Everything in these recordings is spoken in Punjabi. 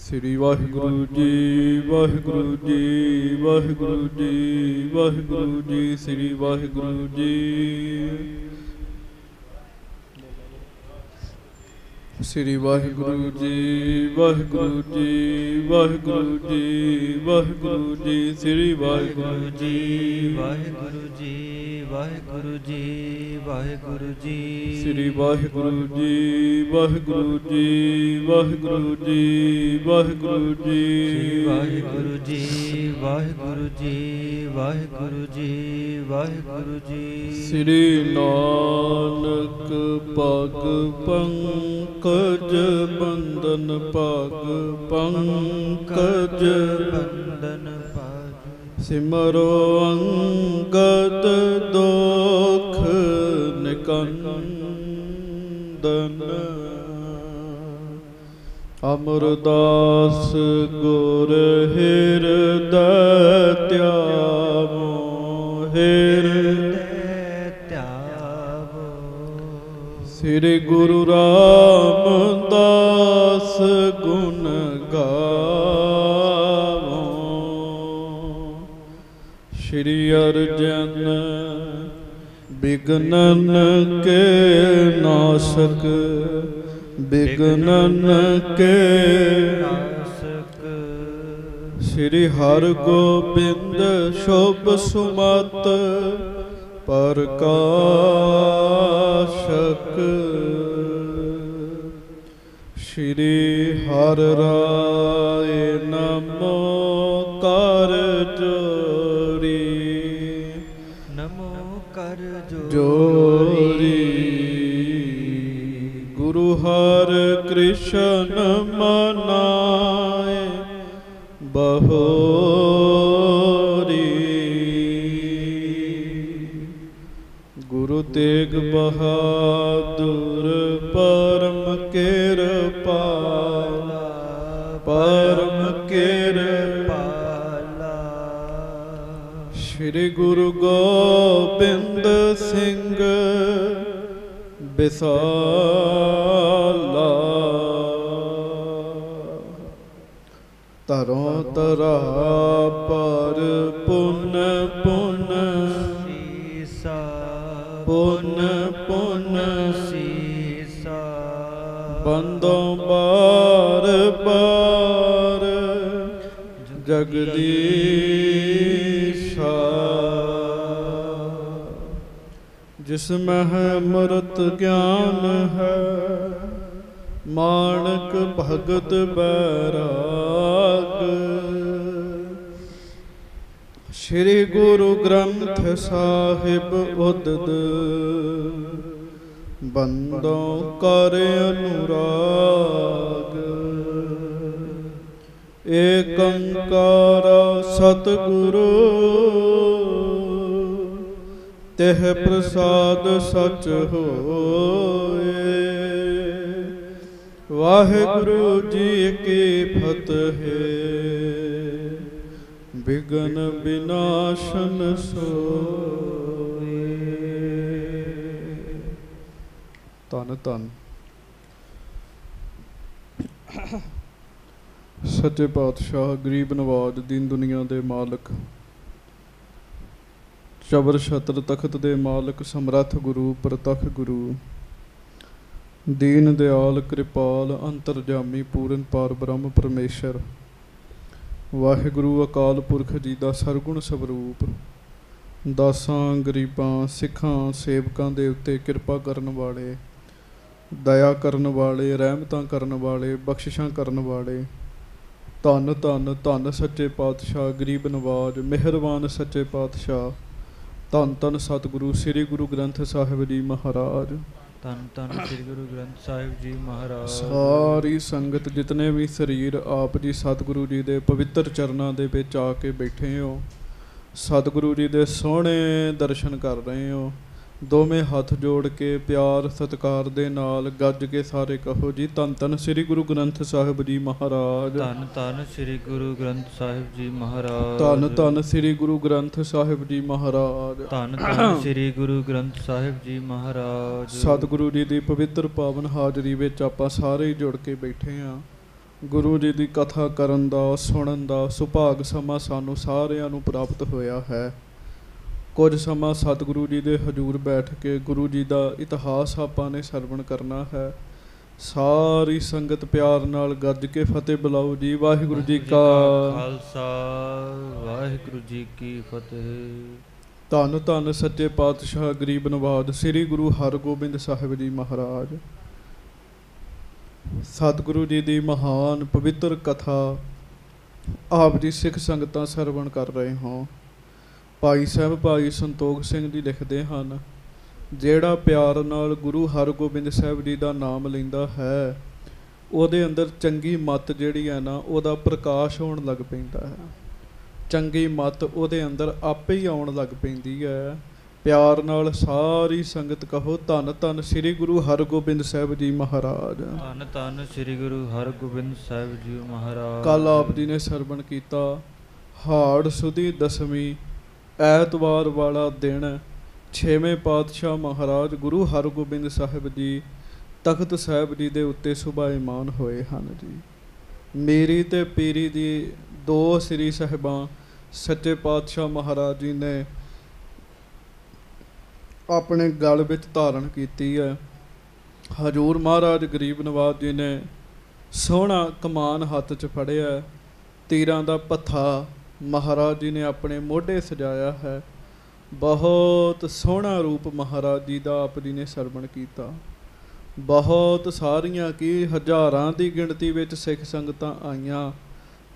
श्री वाहिगुरु जी वाहिगुरु जी वाहिगुरु जी वाहिगुरु जी श्री वाहिगुरु जी श्री वाहिगुरु जी वाहिगुरु जी वाहिगुरु जी वाहिगुरु जी श्री वाहिगुरु जी वाहिगुरु जी वाहिगुरु जी वाहिगुरु जी श्री वाहिगुरु जी वाहिगुरु जी वाहिगुरु जी वाहिगुरु जी वाहिगुरु जी वाहिगुरु जी वाहिगुरु जी वाहिगुरु जी श्री नानक पग पंकज बंदन पग पंकज बंदन पाज सिमरो अंगद दोख निकंदन अमरदास गुर हृदय त्यावो हृदय श्री गुरु रामदास गुण गावो श्री अर्जन विघ्नन के नाशक विघ्नन के नाशक श्री हर गोबिंद शोभ सुमत प्रकाशक श्री हर राय नमो कर जोरी नमो कर जोरी गुरु हर कृष्ण मनाए बहोरी गुरु तेग बहादुर परम कृपाला परम कृपाला श्री गुरु गोबिंद सिंह बिसाला तरों तरा पर पुन पुन पुन पुन सीसा बंदों बार बार जगदीशा जिसमें है अमृत ज्ञान है माणक भगत बैराग श्री गुरु ग्रंथ साहिब उदद बंदों कर अनुराग एक ओंकार सतगुरु तेह प्रसाद सच होए वाहिगुरु जी की फतेह विघ्न विनाशन सोए। धन धन सच्चे पातशाह गरीब नवाज दीन दुनिया दे मालक चबर छत्र तखत दे मालक समरथ गुरु प्रतख गुरु दीन दयाल कृपाल अंतरजामी पूरन पार ब्रह्म परमेश्वर वाहिगुरु अकाल पुरख जी दा सरगुण स्वरूप दासां गरीबां सिखां सेवकां दे उत्ते किरपा करन वाले दया करन वाले रहमतां करन वाले बख्शिशां करन वाले धन धन धन सच्चे पातशाह गरीब नवाज मेहरबान सच्चे पातशाह धन धन सतगुरु श्री गुरु ग्रंथ साहिब जी महाराज धन धन श्री गुरु ग्रंथ साहिब जी महाराज सारी संगत जितने भी शरीर आप जी सतगुरु जी दे पवित्र चरणों दे विच आके बैठे हो सतगुरु जी दे सोहणे दर्शन कर रहे हो ਦੋਵੇਂ ਹੱਥ ਜੋੜ ਕੇ ਪਿਆਰ ਸਤਿਕਾਰ ਦੇ ਨਾਲ ਗੱਜ ਕੇ ਸਾਰੇ ਕਹੋ ਜੀ, ਧੰਨ ਧੰਨ ਸ੍ਰੀ ਗੁਰੂ ਗ੍ਰੰਥ ਸਾਹਿਬ ਜੀ ਮਹਾਰਾਜ। ਧੰਨ ਧੰਨ ਸ੍ਰੀ ਗੁਰੂ ਗ੍ਰੰਥ ਸਾਹਿਬ ਜੀ ਮਹਾਰਾਜ। ਧੰਨ ਧੰਨ ਸ੍ਰੀ ਗੁਰੂ ਗ੍ਰੰਥ ਸਾਹਿਬ ਜੀ ਮਹਾਰਾਜ। ਧੰਨ ਧੰਨ ਸ੍ਰੀ ਗੁਰੂ ਗ੍ਰੰਥ ਸਾਹਿਬ ਜੀ ਮਹਾਰਾਜ। ਸਤਿਗੁਰੂ ਜੀ ਦੀ ਪਵਿੱਤਰ ਪਾਵਨ ਹਾਜ਼ਰੀ ਵਿੱਚ ਆਪਾਂ ਸਾਰੇ ਹੀ ਜੁੜ ਕੇ ਬੈਠੇ ਹਾਂ। ਗੁਰੂ ਜੀ ਦੀ ਕਥਾ ਕਰਨ ਦਾ, ਸੁਣਨ ਦਾ ਸੁਭਾਗ ਸਮਾਂ ਸਾਨੂੰ ਸਾਰਿਆਂ ਨੂੰ ਪ੍ਰਾਪਤ ਹੋਇਆ ਹੈ। ਕੁਝ ਸਮਾਂ ਸਤਿਗੁਰੂ ਜੀ ਦੇ ਹਜ਼ੂਰ ਬੈਠ ਕੇ ਗੁਰੂ ਜੀ ਦਾ ਇਤਿਹਾਸ ਆਪਾਂ ਨੇ ਸਰਵਣ ਕਰਨਾ ਹੈ। ਸਾਰੀ ਸੰਗਤ ਪਿਆਰ ਨਾਲ ਗੱਜ ਕੇ ਫਤਿਹ ਬੁਲਾਓ ਜੀ। ਵਾਹਿਗੁਰੂ ਜੀ ਕਾ ਖਾਲਸਾ, ਵਾਹਿਗੁਰੂ ਜੀ ਕੀ ਫਤਿਹ। ਧੰਨ ਧੰਨ ਸੱਚੇ ਪਾਤਸ਼ਾਹ ਗਰੀਬ ਨਵਾਜ ਸ੍ਰੀ ਗੁਰੂ ਹਰਗੋਬਿੰਦ ਸਾਹਿਬ ਜੀ ਮਹਾਰਾਜ। ਸਤਿਗੁਰੂ ਜੀ ਦੀ ਮਹਾਨ ਪਵਿੱਤਰ ਕਥਾ ਆਪ ਜੀ ਸਿੱਖ ਸੰਗਤਾਂ ਸਰਵਣ ਕਰ ਰਹੇ ਹੋ। ਭਾਈ ਸਾਹਿਬ ਭਾਈ ਸੰਤੋਖ ਸਿੰਘ ਜੀ ਲਿਖਦੇ ਹਨ, ਜਿਹੜਾ ਪਿਆਰ ਨਾਲ ਗੁਰੂ ਹਰਗੋਬਿੰਦ ਸਾਹਿਬ ਜੀ ਦਾ ਨਾਮ ਲੈਂਦਾ ਹੈ, ਉਹਦੇ ਅੰਦਰ ਚੰਗੀ ਮੱਤ ਜਿਹੜੀ ਹੈ ਨਾ, ਉਹਦਾ ਪ੍ਰਕਾਸ਼ ਹੋਣ ਲੱਗ ਪੈਂਦਾ ਹੈ। ਚੰਗੀ ਮੱਤ ਉਹਦੇ ਅੰਦਰ ਆਪੇ ਹੀ ਆਉਣ ਲੱਗ ਪੈਂਦੀ ਹੈ। ਪਿਆਰ ਨਾਲ ਸਾਰੀ ਸੰਗਤ ਕਹੋ, ਧੰਨ ਧੰਨ ਸ੍ਰੀ ਗੁਰੂ ਹਰਗੋਬਿੰਦ ਸਾਹਿਬ ਜੀ ਮਹਾਰਾਜ। ਧੰਨ ਧੰਨ ਸ੍ਰੀ ਗੁਰੂ ਹਰਗੋਬਿੰਦ ਸਾਹਿਬ ਜੀ ਮਹਾਰਾਜ। ਕੱਲ੍ਹ ਆਪ ਜੀ ਨੇ ਸਰਵਣ ਕੀਤਾ, ਹਾੜ ਸੁਦੀ ਦਸਵੀਂ ਐਤਵਾਰ ਵਾਲਾ ਦਿਨ, ਛੇਵੇਂ ਪਾਤਸ਼ਾਹ ਮਹਾਰਾਜ ਗੁਰੂ ਹਰਗੋਬਿੰਦ ਸਾਹਿਬ ਜੀ ਤਖਤ ਸਾਹਿਬ ਜੀ ਦੇ ਉੱਤੇ ਸੁਭਾਇਮਾਨ ਹੋਏ ਹਨ ਜੀ। ਮੇਰੀ ਤੇ ਪੀਰੀ ਦੀ ਦੋ ਸ੍ਰੀ ਸਾਹਿਬਾਂ ਸੱਚੇ ਪਾਤਸ਼ਾਹ ਮਹਾਰਾਜ ਜੀ ਨੇ ਆਪਣੇ ਗਲ ਵਿੱਚ ਧਾਰਨ ਕੀਤੀ ਹੈ। ਹਜ਼ੂਰ ਮਹਾਰਾਜ ਗਰੀਬ ਨਵਾਜ ਜੀ ਨੇ ਸੋਹਣਾ ਕਮਾਨ ਹੱਥ 'ਚ ਫੜਿਆ, ਤੀਰਾਂ ਦਾ ਪੱਥਾ ਮਹਾਰਾਜ ਜੀ ਨੇ ਆਪਣੇ ਮੋਢੇ ਸਜਾਇਆ ਹੈ। ਬਹੁਤ ਸੋਹਣਾ ਰੂਪ ਮਹਾਰਾਜ ਜੀ ਦਾ ਆਪ ਜੀ ਨੇ ਸਰਵਣ ਕੀਤਾ। ਬਹੁਤ ਸਾਰੀਆਂ ਕੀ ਹਜ਼ਾਰਾਂ ਦੀ ਗਿਣਤੀ ਵਿੱਚ ਸਿੱਖ ਸੰਗਤਾਂ ਆਈਆਂ।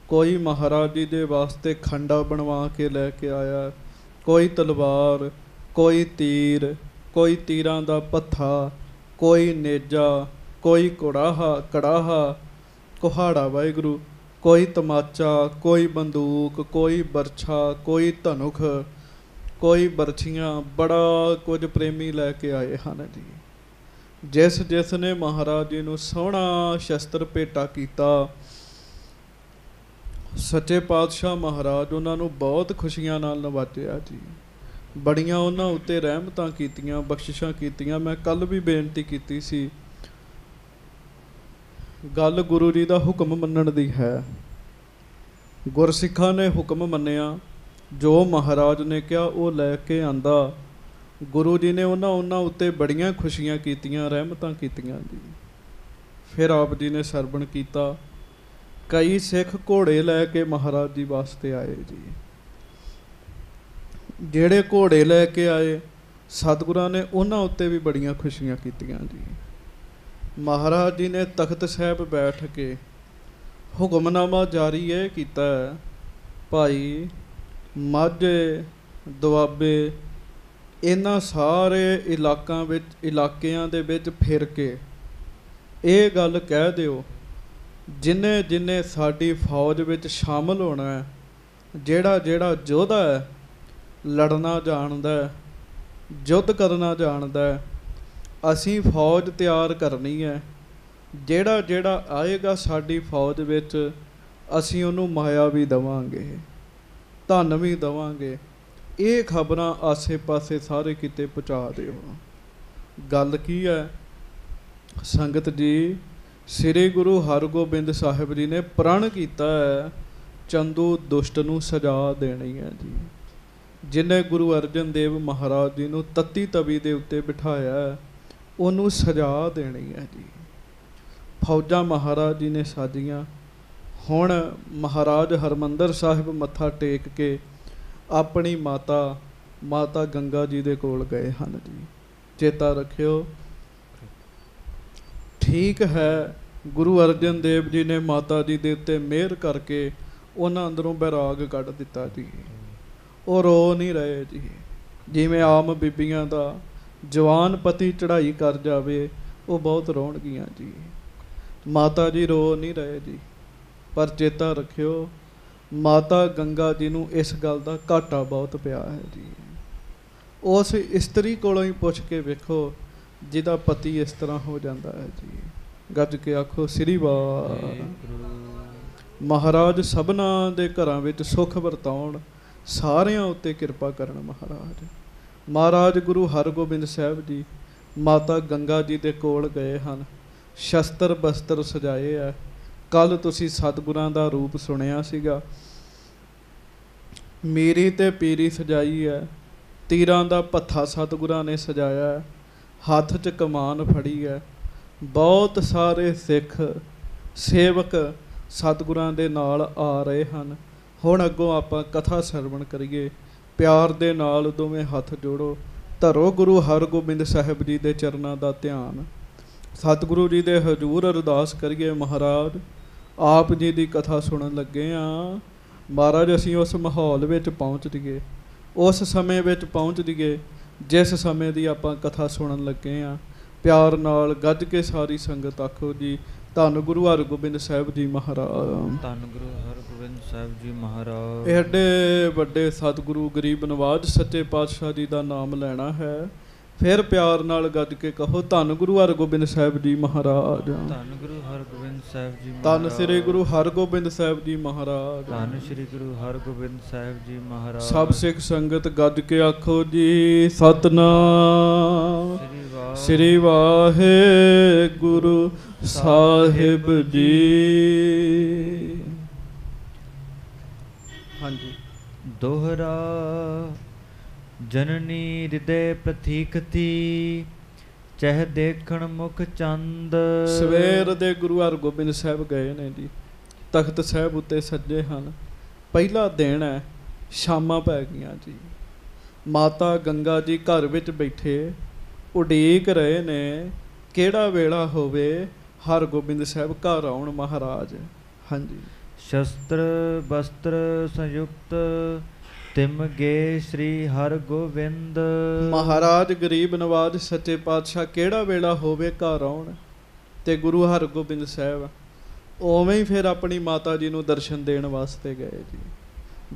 ਕੋਈ ਮਹਾਰਾਜ ਜੀ ਦੇ ਵਾਸਤੇ ਖੰਡਾ ਬਣਵਾ ਕੇ ਲੈ ਕੇ ਆਇਆ, ਕੋਈ ਤਲਵਾਰ, ਕੋਈ ਤੀਰ, ਕੋਈ ਤੀਰਾਂ ਦਾ ਪੱਥਾ, ਕੋਈ ਨੇਜਾ, ਕੋਈ ਕੜਾਹਾ, ਕੁਹਾੜਾ ਵਾਹਿਗੁਰੂ, ਕੋਈ ਤਮਾਚਾ, ਕੋਈ ਬੰਦੂਕ, ਕੋਈ ਬਰਛਾ, ਕੋਈ ਧਨੁਖ, ਕੋਈ ਬਰਛੀਆਂ, ਬੜਾ ਕੁਝ ਪ੍ਰੇਮੀ ਲੈ ਕੇ ਆਏ ਹਨ ਜੀ। ਜਿਸ ਨੇ ਮਹਾਰਾਜ ਜੀ ਨੂੰ ਸੋਹਣਾ ਸ਼ਸਤਰ ਭੇਟਾ ਕੀਤਾ, ਸੱਚੇ ਪਾਤਸ਼ਾਹ ਮਹਾਰਾਜ ਉਹਨਾਂ ਨੂੰ ਬਹੁਤ ਖੁਸ਼ੀਆਂ ਨਾਲ ਨਵਾਜਿਆ ਜੀ। ਬੜੀਆਂ ਉਹਨਾਂ ਉੱਤੇ ਰਹਿਮਤਾਂ ਕੀਤੀਆਂ, ਬਖਸ਼ਿਸ਼ਾਂ ਕੀਤੀਆਂ। ਮੈਂ ਕੱਲ੍ਹ ਵੀ ਬੇਨਤੀ ਕੀਤੀ ਸੀ, ਗੱਲ ਗੁਰੂ ਜੀ ਦਾ ਹੁਕਮ ਮੰਨਣ ਦੀ ਹੈ। ਗੁਰਸਿੱਖਾਂ ਨੇ ਹੁਕਮ ਮੰਨਿਆ, ਜੋ ਮਹਾਰਾਜ ਨੇ ਕਿਹਾ ਉਹ ਲੈ ਕੇ ਆਂਦਾ। ਗੁਰੂ ਜੀ ਨੇ ਉਹਨਾਂ ਉੱਤੇ ਬੜੀਆਂ ਖੁਸ਼ੀਆਂ ਕੀਤੀਆਂ, ਰਹਿਮਤਾਂ ਕੀਤੀਆਂ ਜੀ। ਫਿਰ ਆਪ ਜੀ ਨੇ ਸਰਵਣ ਕੀਤਾ, ਕਈ ਸਿੱਖ ਘੋੜੇ ਲੈ ਕੇ ਮਹਾਰਾਜ ਜੀ ਵਾਸਤੇ ਆਏ ਜੀ। ਜਿਹੜੇ ਘੋੜੇ ਲੈ ਕੇ ਆਏ, ਸਤਿਗੁਰਾਂ ਨੇ ਉਹਨਾਂ ਉੱਤੇ ਵੀ ਬੜੀਆਂ ਖੁਸ਼ੀਆਂ ਕੀਤੀਆਂ ਜੀ। ਮਹਾਰਾਜ ਜੀ ਨੇ ਤਖਤ ਸਾਹਿਬ ਬੈਠ ਕੇ ਹੁਕਮਨਾਮਾ ਜਾਰੀ ਇਹ ਕੀਤਾ ਹੈ, ਭਾਈ ਮਾਝੇ ਦੁਆਬੇ ਇਹਨਾਂ ਸਾਰੇ ਇਲਾਕਿਆਂ ਦੇ ਵਿੱਚ ਫਿਰ ਕੇ ਇਹ ਗੱਲ ਕਹਿ ਦਿਓ, ਜਿੰਨੇ ਸਾਡੀ ਫੌਜ ਵਿੱਚ ਸ਼ਾਮਲ ਹੋਣਾ ਹੈ, ਜਿਹੜਾ ਯੋਧਾ ਹੈ, ਲੜਨਾ ਜਾਣਦਾ ਹੈ, ਯੁੱਧ ਕਰਨਾ ਜਾਣਦਾ ਹੈ, ਅਸੀਂ ਫੌਜ ਤਿਆਰ ਕਰਨੀ ਹੈ। ਜਿਹੜਾ ਆਏਗਾ ਸਾਡੀ ਫੌਜ ਵਿੱਚ, ਅਸੀਂ ਉਹਨੂੰ ਮਾਇਆ ਵੀ ਦੇਵਾਂਗੇ, ਧਨ ਵੀ ਦੇਵਾਂਗੇ। ਇਹ ਖਬਰਾਂ ਆਸੇ ਪਾਸੇ ਸਾਰੇ ਕਿਤੇ ਪਹੁੰਚਾ ਦਿਓ। ਗੱਲ ਕੀ ਹੈ ਸੰਗਤ ਜੀ, ਸ੍ਰੀ ਗੁਰੂ ਹਰਗੋਬਿੰਦ ਸਾਹਿਬ ਜੀ ਨੇ ਪ੍ਰਣ ਕੀਤਾ ਹੈ, ਚੰਦੂ ਦੁਸ਼ਟ ਨੂੰ ਸਜ਼ਾ ਦੇਣੀ ਹੈ ਜੀ। ਜਿਹਨੇ ਗੁਰੂ ਅਰਜਨ ਦੇਵ ਮਹਾਰਾਜ ਜੀ ਨੂੰ ਤੱਤੀ ਤਵੀ ਦੇ ਉੱਤੇ ਬਿਠਾਇਆ, ਉਹਨੂੰ ਸਜ਼ਾ ਦੇਣੀ ਹੈ ਜੀ। ਫੌਜਾਂ ਮਹਾਰਾਜ ਜੀ ਨੇ ਸਾਜੀਆਂ। ਹੁਣ ਮਹਾਰਾਜ ਹਰਿਮੰਦਰ ਸਾਹਿਬ ਮੱਥਾ ਟੇਕ ਕੇ ਆਪਣੀ ਮਾਤਾ ਗੰਗਾ ਜੀ ਦੇ ਕੋਲ ਗਏ ਹਨ ਜੀ। ਚੇਤਾ ਰੱਖਿਓ, ਠੀਕ ਹੈ, ਗੁਰੂ ਅਰਜਨ ਦੇਵ ਜੀ ਨੇ ਮਾਤਾ ਜੀ ਦੇ ਉੱਤੇ ਮਿਹਰ ਕਰਕੇ ਉਹਨਾਂ ਅੰਦਰੋਂ ਬੈਰਾਗ ਕੱਢ ਦਿੱਤਾ ਜੀ। ਉਹ ਰੋ ਨਹੀਂ ਰਹੇ ਜੀ। ਜਿਵੇਂ ਆਮ ਬੀਬੀਆਂ ਦਾ ਜਵਾਨ ਪਤੀ ਚੜ੍ਹਾਈ ਕਰ ਜਾਵੇ, ਉਹ ਬਹੁਤ ਰੋਣਗੀਆਂ ਜੀ। ਮਾਤਾ ਜੀ ਰੋ ਨਹੀਂ ਰਹੇ ਜੀ। ਪਰ ਚੇਤਾ ਰੱਖਿਓ, ਮਾਤਾ ਗੰਗਾ ਜੀ ਨੂੰ ਇਸ ਗੱਲ ਦਾ ਘਾਟਾ ਬਹੁਤ ਪਿਆ ਹੈ ਜੀ। उस इस्त्री कोलों ही पुछ के वेखो जिहदा पति इस तरह हो जाता है जी। गज के आखो श्री वाह। महाराज सबना दे घरां विच सुख वरताउण, सारियां उत्ते किरपा करन महाराज। महाराज गुरु हरगोबिंद साहिब जी माता गंगा जी दे कोल गए हन, शस्त्र बस्त्र सजाए है। कल तुसी सतगुरां दा रूप सुनिया सीगा, मीरी ते पीरी सजाई है, तीरां दा पत्था सतगुरां ने सजाया है, हत्थ च कमान फड़ी है। बहुत सारे सिख सेवक सतगुरां दे नाल आ रहे हैं। हुण अगों आपां कथा सरवण करिए। प्यार दे नाल दोवें हत्थ जोड़ो, धरो गुरु हरगोबिंद साहिब जी दे चरनां दा ध्यान। सतगुरु जी दे हजूर अरदास करिए, महाराज आप जी दी कथा सुनन लगे हाँ। महाराज असीं उस माहौल विच पहुँच जाइए, उस समय विच पहुँच जाइए जिस समय दी आपां कथा सुनन लगे हाँ। प्यार नाल गज के सारी संगत आखो जी, धन गुरु हरगोबिंद साहिब जी महाराज। धन गुरु हरगोबिंद साहिब जी महाराज। एडे वड्डे सतगुरु गरीब नवाज सच्चे पातशाह जी का नाम लेना है। फिर प्यार नाल गज के कहो, धन गुरु हरगोबिंद साहिब जी महाराज। धन गुरु हरगोबिंद साहिब जी धन महाराज। श्री गुरु हरगोबिंद साहिब जी महाराज। धन श्री गुरु हरगोबिंद साहिब जी महाराज। सब सिख संगत गज के आखो जी, सतनाम श्री वाहे गुरु साहिब जी। हाँ जी। दोहरा जननी हृदय प्रतीक थी, चह देखण मुख चंद। सवेर दे गुरु हरगोबिंद साहिब गए ने जी, तख्त साहिब उत्ते सज्जे हन। पहला दिन है, शामां पै गईयां जी। माता गंगा जी घर विच बैठे उडीक रहे ने, केड़ा वेला होवे हरगोबिंद साहिब घर आउण महाराज। हाँ जी। शस्त्र वस्त्र संयुक्त तिम गे श्री हरगोबिंद। महाराज गरीब नवाज सच्चे पातशाह केड़ा वेला होवे घर आउण ते गुरु हरगोबिंद साहिब उवें ही फिर अपनी माता जी नूं दर्शन देण वास्ते गए जी।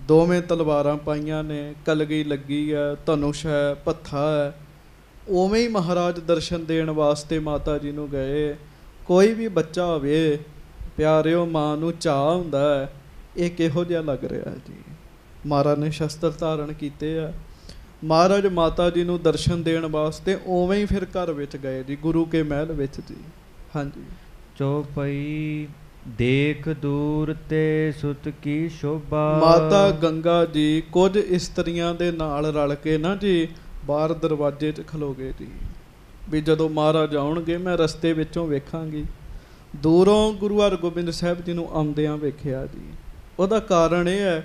दोवें तलवारां पाईयां ने, कलगी लगी है, धनुष है, पत्था है। उवें ही महाराज दर्शन देण वास्ते माता जी नूं गए। कोई भी बच्चा होवे प्यारिओ मां नूं चाह हुंदा है, ये किहो जिहा लग रहा है जी। महाराज ने शस्त्र धारण कीते आ। महाराज माता जी नूं दर्शन देण वास्ते उवें ही फिर घर विच गए जी, गुरु के महल विच जी। हाँ जी। चौपई देख दूर ते सुत की शोभा। माता गंगा जी कुछ इस्त्रियां दे नाल रल के ना जी बाहर दरवाजे च खलो गए जी, भी जदों महाराज आउणगे मैं रस्ते विचों वेखांगी। दूरों गुरु हरगोबिंद साहिब जी नूं आउंदियां वेखिया जी। उहदा कारण यह है,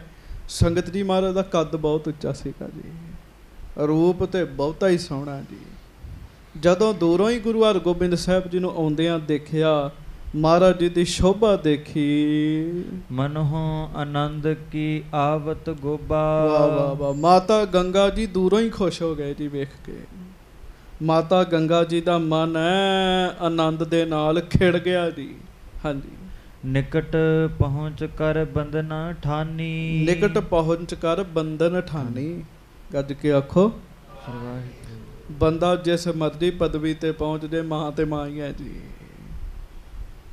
संगत जी महाराज का कद बहुत उच्चा सीगा जी, रूप तो बहुता ही सोहना जी। जदों दूरों ही गुरु हरगोबिंद साहिब जी नूं आउंदियां देखिया, महाराज जी की शोभा देखी, मनहो आनंद की आवत गोबा। वाह वाह वाह। माता गंगा जी दूरों ही खुश हो गए जी वेख के। माता गंगा जी का मन है आनंद दे नाल खिड़ गया जी। हाँ जी। निकट पहुँच कर बंदना ठानी। निकट पहुँच कर बंधन ठानी। गज के आखो, बंदा जिस मर्जी पदवी ते पहुँच जाए, मां ते मां ही है जी।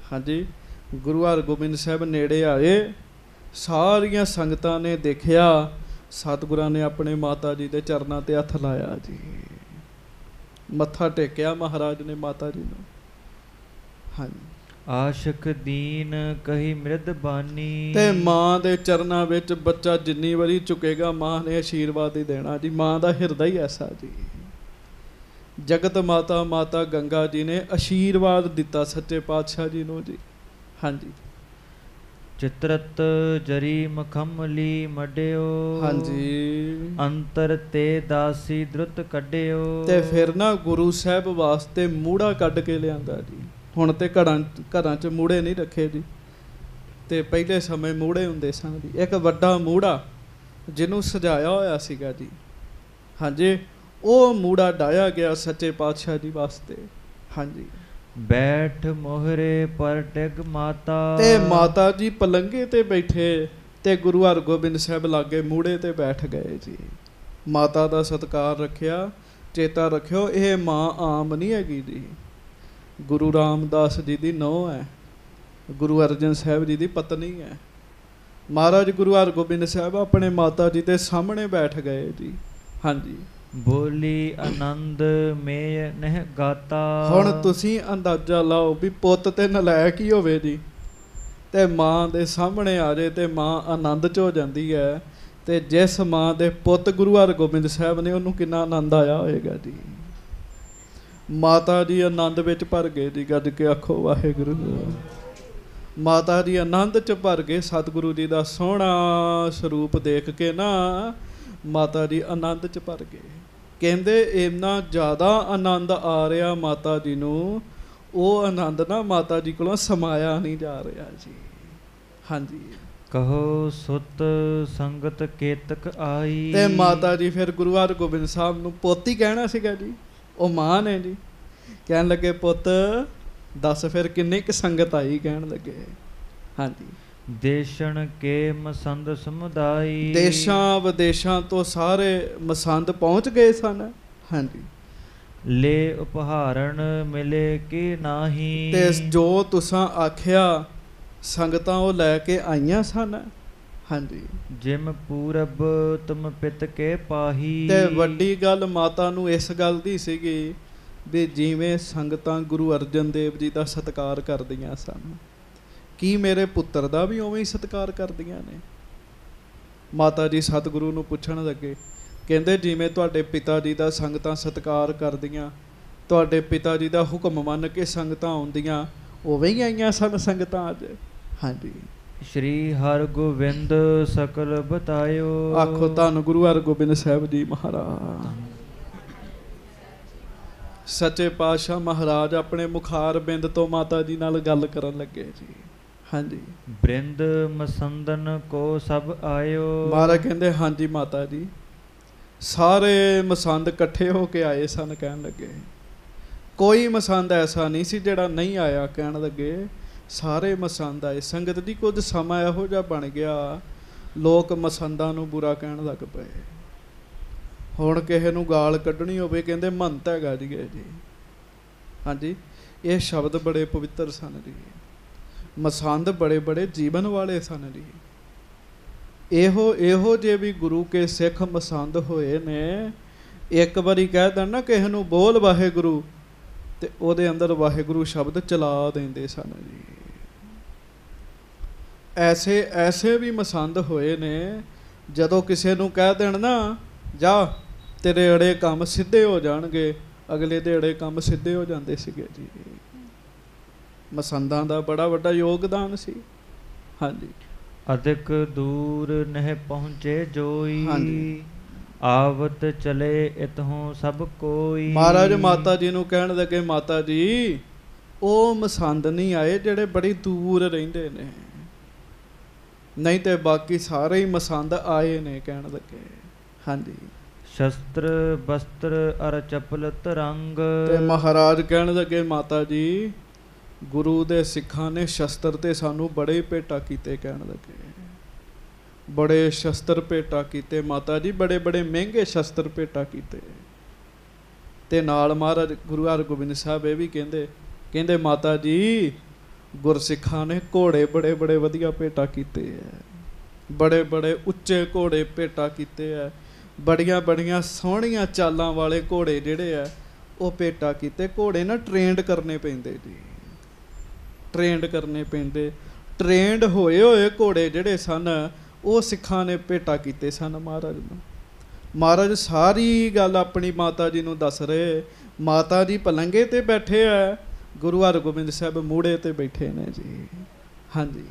हाँ जी। गुरु हरगोबिंद साहिब नेड़े आए, सारिया संगतां ने देखिया, सतगुरां ने अपने माता जी के चरनां ते हथ लाया जी, मत्था टेकिया महाराज ने माता जी नूं। हाँ जी। आशक दीन कही मृद बानी। ते मां दे चरनां विच बच्चा जिन्नी वारी झुकेगा मां ने आशीर्वाद ही देना जी। मां दा हिरदा ही ऐसा जी। जगत माता माता गंगा जी ने आशीर्वाद दिता सच्चे पातशाह जी नूं जी। हाँ जी। चित्रत जरी मखमली मड्यो। हाँ जी। अंतर ते दासी द्रुत कड्डियो। ते फिर ना गुरु साहब वास्ते मूड़ा कढ़ के लियांदा जी। हुण ते घरां च मूड़े नहीं रखे जी, ते पहले समय मूड़े हुंदे सन जी। एक वड्डा मूड़ा जिन्हों सजाया होया सीगा जी। हाँ जी। वो मूड़ा डाया गया सच्चे पातशाह जी वास्ते। हाँ जी। बैठ मोहरे पर डिग माता। ते माता जी पलंगे ते बैठे ते गुरु हरगोबिंद साहब लागे मूड़े ते बैठ गए जी। ਮਾਤਾ ਦਾ ਸਤਿਕਾਰ ਰੱਖਿਆ। ਚੇਤਾ ਰੱਖਿਓ, ਇਹ ਮਾਂ ਆਮ ਨਹੀਂ ਹੈਗੀ ਜੀ, ਗੁਰੂ ਰਾਮਦਾਸ ਜੀ ਦੀ ਨੂੰਹ ਹੈ, ਗੁਰੂ ਅਰਜਨ ਸਾਹਿਬ ਜੀ ਦੀ ਪਤਨੀ ਹੈ। ਮਹਾਰਾਜ ਗੁਰੂ ਹਰਗੋਬਿੰਦ ਸਾਹਿਬ ਆਪਣੇ ਮਾਤਾ ਜੀ ਦੇ ਸਾਹਮਣੇ ਬੈਠ ਗਏ ਜੀ। ਹਾਂਜੀ, ਬੋਲੀ ਆਨੰਦ ਮੇਂ ਨਹਿ ਗਾਤਾ। ਹੁਣ ਤੁਸੀਂ ਅੰਦਾਜ਼ਾ ਲਾਓ ਵੀ ਪੁੱਤ ਤੇ ਨਲਾਇਕ ਹੀ ਹੋਵੇ ਜੀ, ਤੇ ਮਾਂ ਦੇ ਸਾਹਮਣੇ ਆ ਜਾਏ ਤੇ ਮਾਂ ਆਨੰਦ 'ਚ ਹੋ ਜਾਂਦੀ ਹੈ। ਤੇ ਜਿਸ ਮਾਂ ਦੇ ਪੁੱਤ ਗੁਰੂ ਹਰਗੋਬਿੰਦ ਸਾਹਿਬ ਨੇ, ਉਹਨੂੰ ਕਿੰਨਾ ਆਨੰਦ ਆਇਆ ਹੋਏਗਾ ਜੀ। ਮਾਤਾ ਜੀ ਆਨੰਦ ਵਿੱਚ ਭਰ ਗਏ ਜੀ, ਗੱਜ ਕੇ ਆਖੋ ਵਾਹਿਗੁਰੂ। ਮਾਤਾ ਜੀ ਆਨੰਦ 'ਚ ਭਰ ਗਏ, ਸਤਿਗੁਰੂ ਜੀ ਦਾ ਸੋਹਣਾ ਸਰੂਪ ਦੇਖ ਕੇ ਨਾ ਮਾਤਾ ਜੀ ਆਨੰਦ 'ਚ ਭਰ ਗਏ। ਕਹਿੰਦੇ ਇੰਨਾ ਜ਼ਿਆਦਾ ਆਨੰਦ ਆ ਰਿਹਾ ਮਾਤਾ ਜੀ ਨੂੰ, ਉਹ ਆਨੰਦ ਨਾ ਮਾਤਾ ਜੀ ਕੋਲੋਂ ਸਮਾਇਆ ਨਹੀਂ ਜਾ ਰਿਹਾ ਜੀ। ਹਾਂਜੀ, ਕਹੋ ਸੁਤ ਸੰਗਤ ਕੇਤਕ ਆਈ। ਤੇ ਮਾਤਾ ਜੀ ਫਿਰ ਗੁਰੂ ਹਰਗੋਬਿੰਦ ਸਾਹਿਬ ਨੂੰ ਪੁੱਤ ਹੀ ਕਹਿਣਾ ਸੀਗਾ ਜੀ, ਉਹ ਮਾਂ ਨੇ ਜੀ। ਕਹਿਣ ਲੱਗੇ ਪੁੱਤ ਦੱਸ ਫਿਰ ਕਿੰਨੀ ਕੁ ਸੰਗਤ ਆਈ, ਕਹਿਣ ਲੱਗੇ। ਹਾਂਜੀ, ਦੇਸ਼ਣ ਕੇ ਮਸੰਦ ਸਮੁਦਾਈ। ਦੇਸ਼ਾਂ ਵਿਦੇਸ਼ਾਂ ਤੋਂ ਸਾਰੇ ਮਸੰਦ ਪਹੁੰਚ ਗਏ ਸਨ। ਹਾਂਜੀ, ਲੈ ਉਪਹਾਰਨ ਮਿਲੇ ਕਿ ਨਾਹੀ। ਤੇ ਜੋ ਤੁਸਾਂ ਆਖਿਆ ਸੰਗਤਾਂ ਉਹ ਲੈ ਕੇ ਆਈਆਂ ਸਨ। ਹਾਂਜੀ, ਜਿਮ ਪੂਰਬ ਤੁਮ ਪਿਤ ਕੇ ਪਾਹੀ। ਤੇ ਵੱਡੀ ਗੱਲ ਮਾਤਾ ਨੂੰ ਇਸ ਗੱਲ ਦੀ ਸੀਗੀ ਵੀ ਜਿਵੇਂ ਸੰਗਤਾਂ ਗੁਰੂ ਅਰਜਨ ਦੇਵ ਜੀ ਦਾ ਸਤਿਕਾਰ ਕਰਦੀਆਂ ਸਨ, ਕੀ ਮੇਰੇ ਪੁੱਤਰ ਦਾ ਵੀ ਉਵੇਂ ਹੀ ਸਤਿਕਾਰ ਕਰਦੀਆਂ ਨੇ? ਮਾਤਾ ਜੀ ਸਤਿਗੁਰੂ ਨੂੰ ਪੁੱਛਣ ਲੱਗੇ, ਕਹਿੰਦੇ ਜਿਵੇਂ ਤੁਹਾਡੇ ਪਿਤਾ ਜੀ ਦਾ ਸੰਗਤਾਂ ਸਤਿਕਾਰ ਕਰਦੀਆਂ, ਤੁਹਾਡੇ ਪਿਤਾ ਜੀ ਦਾ ਹੁਕਮ ਮੰਨ ਕੇ ਸੰਗਤਾਂ ਆਉਂਦੀਆਂ, ਉਵੇਂ ਹੀ ਆਈਆਂ ਸਨ ਸੰਗਤਾਂ ਅੱਜ। ਹਾਂਜੀ, ਸ਼੍ਰੀ ਹਰਗੋਬਿੰਦ ਸਕਲ ਬਤਾਇਓ। ਆਖੋ ਧੰਨ ਗੁਰੂ ਹਰਗੋਬਿੰਦ ਸਾਹਿਬ ਜੀ ਮਹਾਰਾਜ। ਸੱਚੇ ਪਾਤਸ਼ਾਹ ਮਹਾਰਾਜ ਆਪਣੇ ਮੁਖਾਰ ਬਿੰਦ ਤੋਂ ਮਾਤਾ ਜੀ ਨਾਲ ਗੱਲ ਕਰਨ ਲੱਗੇ ਜੀ। ਹਾਂਜੀ, ਬ੍ਰਿੰਦ ਮਸੰਦਨ ਕੋ ਸਭ ਆਇਓ। ਮਹਾਰਾਜ ਕਹਿੰਦੇ ਹਾਂਜੀ ਮਾਤਾ ਜੀ, ਸਾਰੇ ਮਸੰਦ ਇਕੱਠੇ ਹੋ ਕੇ ਆਏ ਸਨ। ਕਹਿਣ ਲੱਗੇ ਕੋਈ ਮਸੰਦ ਐਸਾ ਨਹੀਂ ਸੀ ਜਿਹੜਾ ਨਹੀਂ ਆਇਆ। ਕਹਿਣ ਲੱਗੇ ਸਾਰੇ ਮਸੰਦ ਆਏ। ਸੰਗਤ ਦੀ ਕੁਝ ਸਮਾਂ ਇਹੋ ਜਿਹਾ ਬਣ ਗਿਆ, ਲੋਕ ਮਸੰਦਾਂ ਨੂੰ ਬੁਰਾ ਕਹਿਣ ਲੱਗ ਪਏ। ਹੁਣ ਕਿਸੇ ਨੂੰ ਗਾਲ ਕੱਢਣੀ ਹੋਵੇ ਕਹਿੰਦੇ ਮੰਤ ਹੈਗਾ ਜੀ ਇਹ ਜੀ। ਹਾਂਜੀ, ਇਹ ਸ਼ਬਦ ਬੜੇ ਪਵਿੱਤਰ ਸਨ ਜੀ। ਮਸੰਦ ਬੜੇ ਬੜੇ ਜੀਵਨ ਵਾਲੇ ਸਨ ਜੀ। ਇਹੋ ਜਿਹੇ ਵੀ ਗੁਰੂ ਕੇ ਸਿੱਖ ਮਸੰਦ ਹੋਏ ਨੇ। ਇੱਕ ਵਾਰੀ ਕਹਿ ਦੇਣ ਨਾ ਕਿਸੇ ਨੂੰ ਬੋਲ ਵਾਹਿਗੁਰੂ, ਤੇ ਉਹਦੇ ਅੰਦਰ ਵਾਹਿਗੁਰੂ ਸ਼ਬਦ ਚਲਾ ਦਿੰਦੇ ਸਨ ਜੀ। ਐਸੇ ਵੀ ਮਸੰਦ ਹੋਏ ਨੇ, ਜਦੋਂ ਕਿਸੇ ਨੂੰ ਕਹਿ ਦੇਣ ਨਾ ਜਾ ਤੇਰੇ ਅੜੇ ਕੰਮ ਸਿੱਧੇ ਹੋ ਜਾਣਗੇ, ਅਗਲੇ ਦੇ ਅੜੇ ਕੰਮ ਸਿੱਧੇ ਹੋ ਜਾਂਦੇ ਸੀਗੇ ਜੀ। ਮਸੰਦਾਂ ਦਾ ਬੜਾ ਵੱਡਾ ਯੋਗਦਾਨ ਸੀ। ਹਾਂਜੀ, ਅਧਿਕ ਦੂਰ ਨਹਿ ਪਹੁੰਚੇ ਜੋਈ। ਹਾਂਜੀ, ਆਵਤ ਚਲੇ ਇਤਹੋਂ ਸਭ ਕੋਈ। ਮਹਾਰਾਜ ਮਾਤਾ ਜੀ ਨੂੰ ਕਹਿਣ ਲੱਗੇ ਮਾਤਾ ਜੀ ਉਹ ਮਸੰਦ ਨਹੀਂ ਆਏ ਜਿਹੜੇ ਬੜੀ ਦੂਰ ਰਹਿੰਦੇ ਨੇ, ਨਹੀਂ ਤੇ ਬਾਕੀ ਸਾਰੇ ਹੀ ਮਸੰਦ ਆਏ ਨੇ। ਕਹਿਣ ਲੱਗੇ ਹਾਂਜੀ, ਸ਼ਸਤਰ ਬਸਤਰ ਅਰ ਚਪਲ ਤਰੰਗ। ਤੇ ਮਹਾਰਾਜ ਕਹਿਣ ਲੱਗੇ ਮਾਤਾ ਜੀ ਗੁਰੂ ਦੇ ਸਿੱਖਾਂ ਨੇ ਸ਼ਸਤਰ ਤੇ ਸਾਨੂੰ ਬੜੇ ਭੇਟਾ ਕੀਤੇ। ਕਹਿਣ ਲੱਗੇ ਬੜੇ ਸ਼ਸਤਰ ਭੇਟਾ ਕੀਤੇ ਮਾਤਾ ਜੀ, ਬੜੇ ਬੜੇ ਮਹਿੰਗੇ ਸ਼ਸਤਰ ਭੇਟਾ ਕੀਤੇ। ਤੇ ਨਾਲ ਮਹਾਰਾਜ ਗੁਰੂ ਹਰਗੋਬਿੰਦ ਸਾਹਿਬ ਇਹ ਵੀ ਕਹਿੰਦੇ ਮਾਤਾ ਜੀ ਗੁਰਸਿੱਖਾਂ ਨੇ ਘੋੜੇ ਬੜੇ ਬੜੇ ਵਧੀਆ ਭੇਟਾ ਕੀਤੇ ਹੈ, ਬੜੇ ਬੜੇ ਉੱਚੇ ਘੋੜੇ ਭੇਟਾ ਕੀਤੇ ਹੈ, ਬੜੀਆਂ ਬੜੀਆਂ ਸੋਹਣੀਆਂ ਚਾਲਾਂ ਵਾਲੇ ਘੋੜੇ ਜਿਹੜੇ ਆ ਉਹ ਭੇਟਾ ਕੀਤੇ। ਘੋੜੇ ਨਾ ਟ੍ਰੇਨਡ ਕਰਨੇ ਪੈਂਦੇ ਜੀ, ਟ੍ਰੇਨਡ ਕਰਨੇ ਪੈਂਦੇ। ਟ੍ਰੇਨਡ ਹੋਏ ਘੋੜੇ ਜਿਹੜੇ ਸਨ ਉਹ ਸਿੱਖਾਂ ਨੇ ਭੇਟਾ ਕੀਤੇ ਸਨ ਮਹਾਰਾਜ ਨੂੰ। ਮਹਾਰਾਜ ਸਾਰੀ ਗੱਲ ਆਪਣੀ ਮਾਤਾ ਜੀ ਨੂੰ ਦੱਸ ਰਹੇ। ਮਾਤਾ ਜੀ ਪਲੰਗੇ ਤੇ ਬੈਠੇ ਆ, ਗੁਰੂ ਹਰਗੋਬਿੰਦ ਸਾਹਿਬ ਮੂਹੜੇ ਤੇ ਬੈਠੇ ਨੇ ਜੀ। ਹਾਂਜੀ,